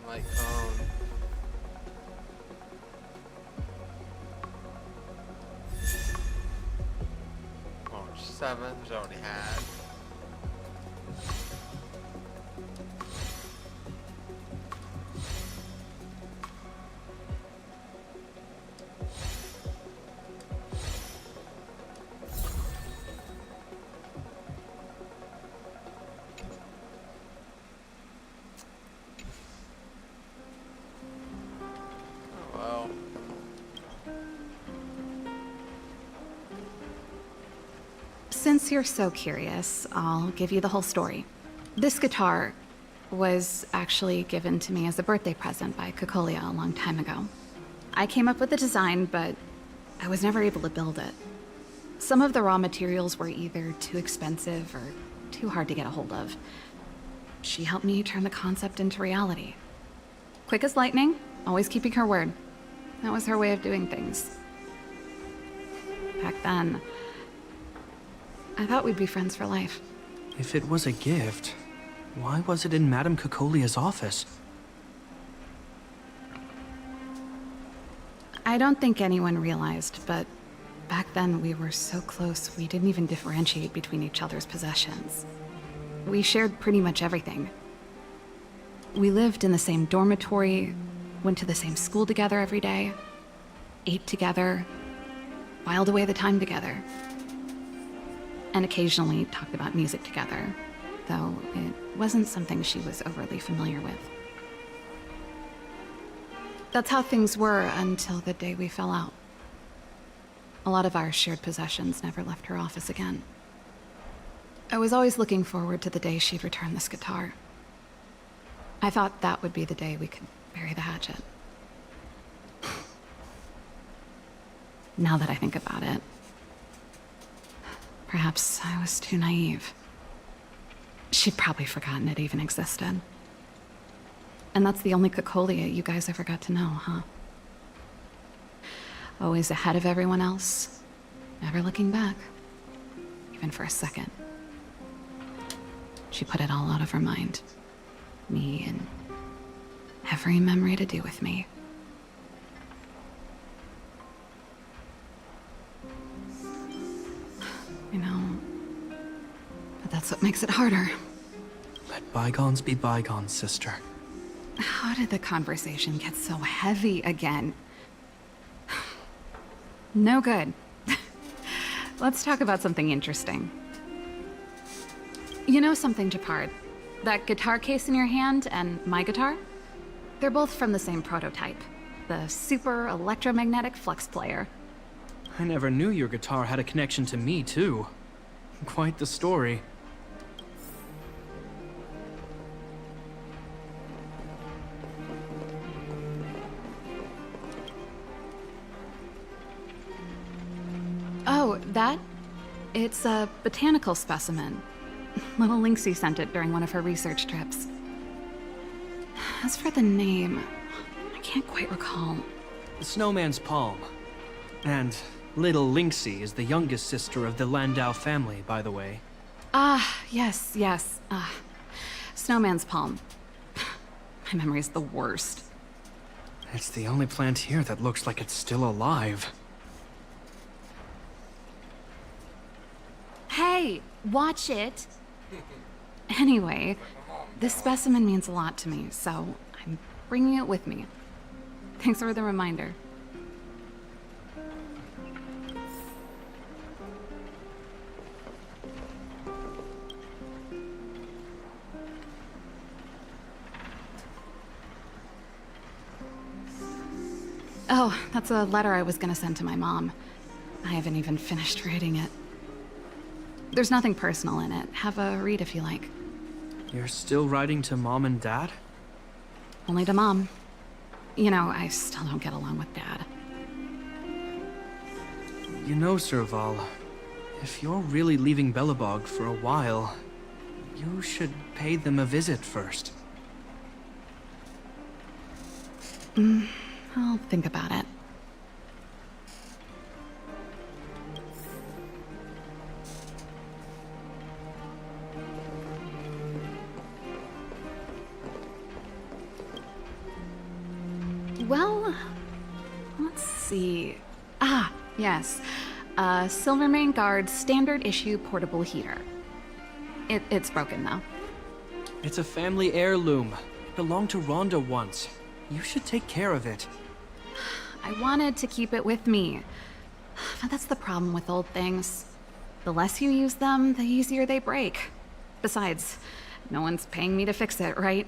Light cone. March 7th, which I already had. Since you're so curious, I'll give you the whole story. This guitar was actually given to me as a birthday present by Cocolia a long time ago. I came up with the design, but I was never able to build it. Some of the raw materials were either too expensive or too hard to get a hold of. She helped me turn the concept into reality. Quick as lightning, always keeping her word. That was her way of doing things. Back then, I thought we'd be friends for life. If it was a gift, why was it in Madame Cocolia's office? I don't think anyone realized, but back then we were so close we didn't even differentiate between each other's possessions. We shared pretty much everything. We lived in the same dormitory, went to the same school together every day, ate together, whiled away the time together, and occasionally talked about music together, though it wasn't something she was overly familiar with. That's how things were until the day we fell out. A lot of our shared possessions never left her office again. I was always looking forward to the day she'd return this guitar. I thought that would be the day we could bury the hatchet. Now that I think about it, perhaps I was too naive. She'd probably forgotten it even existed. And that's the only Cocolia you guys ever got to know, huh? Always ahead of everyone else, never looking back, even for a second. She put it all out of her mind. Me and every memory to do with me. I know, but that's what makes it harder. Let bygones be bygones, sister. How did the conversation get so heavy again? No good. Let's talk about something interesting. You know something, Japard? That guitar case in your hand and my guitar? They're both from the same prototype. The Super Electromagnetic Flux Player. I never knew your guitar had a connection to me, too. Quite the story. Oh, that? It's a botanical specimen. Little Lynxie sent it during one of her research trips. As for the name, I can't quite recall. The Snowman's Palm. And Little Lynxie is the youngest sister of the Landau family, by the way. Ah, yes. Snowman's Palm. My memory's the worst. It's the only plant here that looks like it's still alive. Hey, watch it! Anyway, this specimen means a lot to me, so I'm bringing it with me. Thanks for the reminder. Oh, that's a letter I was gonna send to my mom. I haven't even finished writing it. There's nothing personal in it. Have a read if you like. You're still writing to Mom and Dad? Only to Mom. You know, I still don't get along with Dad. You know, Serval, if you're really leaving Belobog for a while, you should pay them a visit first. I'll think about it. Well, let's see. Ah, yes. Silvermane Guard standard issue portable heater. It's broken though. It's a family heirloom. It belonged to Rhonda once. You should take care of it. I wanted to keep it with me. But that's the problem with old things. The less you use them, the easier they break. Besides, no one's paying me to fix it, right?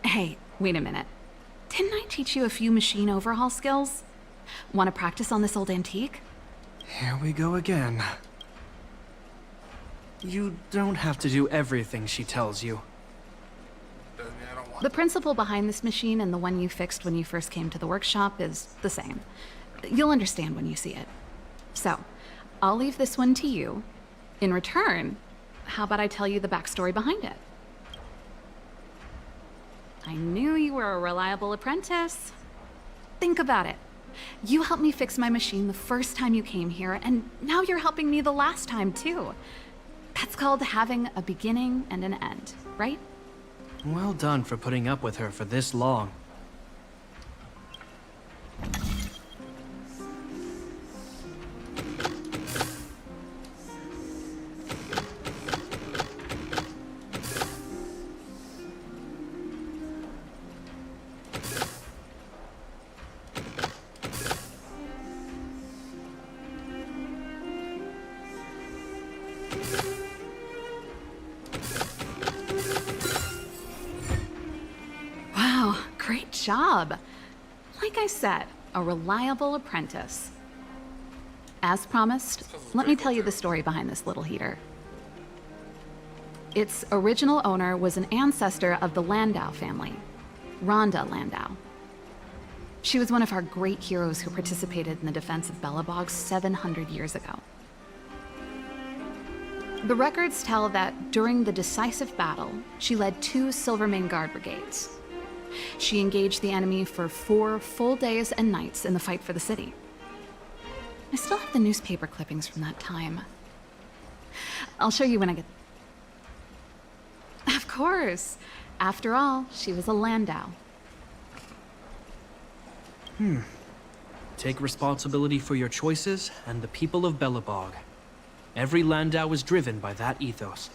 Hey, wait a minute. Didn't I teach you a few machine overhaul skills? Want to practice on this old antique? Here we go again. You don't have to do everything she tells you. The principle behind this machine and the one you fixed when you first came to the workshop is the same. You'll understand when you see it. So, I'll leave this one to you. In return, how about I tell you the backstory behind it? I knew you were a reliable apprentice. Think about it. You helped me fix my machine the first time you came here, and now you're helping me the last time, too. That's called having a beginning and an end, right? Well done for putting up with her for this long. Great job. Like I said, a reliable apprentice. As promised, let me tell you the story behind this little heater. Its original owner was an ancestor of the Landau family, Rhonda Landau. She was one of our great heroes who participated in the defense of Belobog 700 years ago. The records tell that during the decisive battle, she led 2 Silvermane Guard brigades. She engaged the enemy for 4 full days and nights in the fight for the city. I still have the newspaper clippings from that time. I'll show you when I get... Of course. After all, she was a Landau. Take responsibility for your choices and the people of Belobog. Every Landau is driven by that ethos.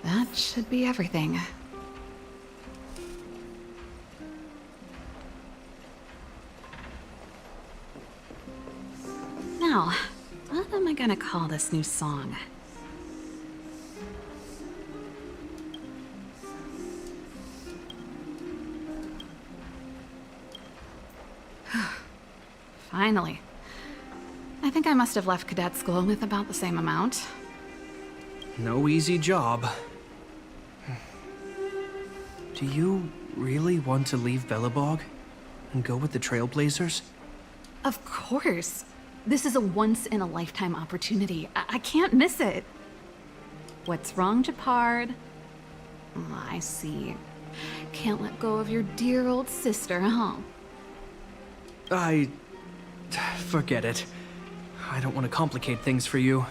That should be everything. Now, what am I gonna call this new song? Finally. I think I must have left cadet school with about the same amount. No easy job. Do you really want to leave Belobog and go with the Trailblazers? Of course. This is a once-in-a-lifetime opportunity. I can't miss it. What's wrong, Japard? Oh, I see. Can't let go of your dear old sister, huh? Forget it. I don't want to complicate things for you.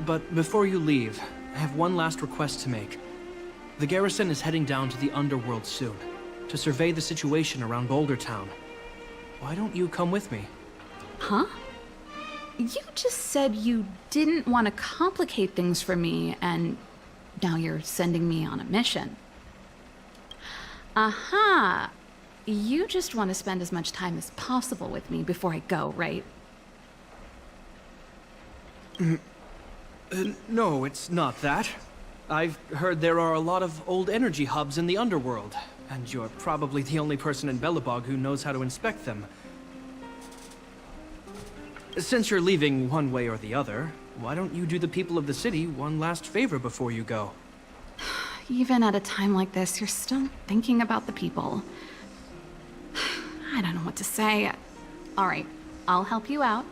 But before you leave, I have one last request to make. The garrison is heading down to the underworld soon, to survey the situation around Boulder Town. Why don't you come with me? Huh? You just said you didn't want to complicate things for me, and now you're sending me on a mission. Aha! You just want to spend as much time as possible with me before I go, right? No, it's not that. I've heard there are a lot of old energy hubs in the underworld, and you're probably the only person in Belobog who knows how to inspect them. Since you're leaving one way or the other, why don't you do the people of the city one last favor before you go? Even at a time like this, you're still thinking about the people. I don't know what to say. All right, I'll help you out.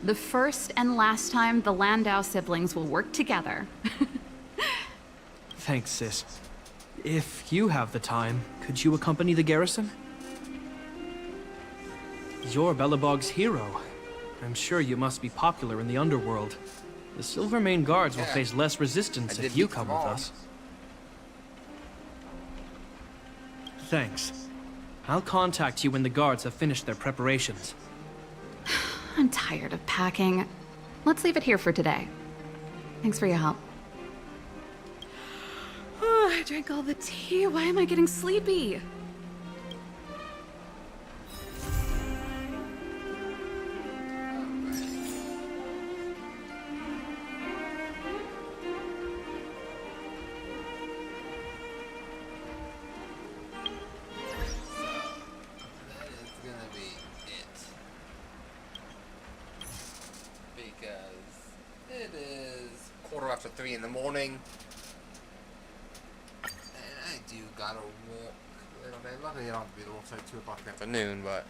The first and last time the Landau siblings will work together. Thanks, sis. If you have the time, could you accompany the garrison? You're Belobog's hero. I'm sure you must be popular in the underworld. The Silvermane Guards will face less resistance if you come with us. Thanks. I'll contact you when the guards have finished their preparations. I'm tired of packing. Let's leave it here for today. Thanks for your help. Oh, I drank all the tea. Why am I getting sleepy? After 3 in the morning, and I do gotta walk a little bit. Luckily, I don't have to be to walk until 2 o'clock in the afternoon, but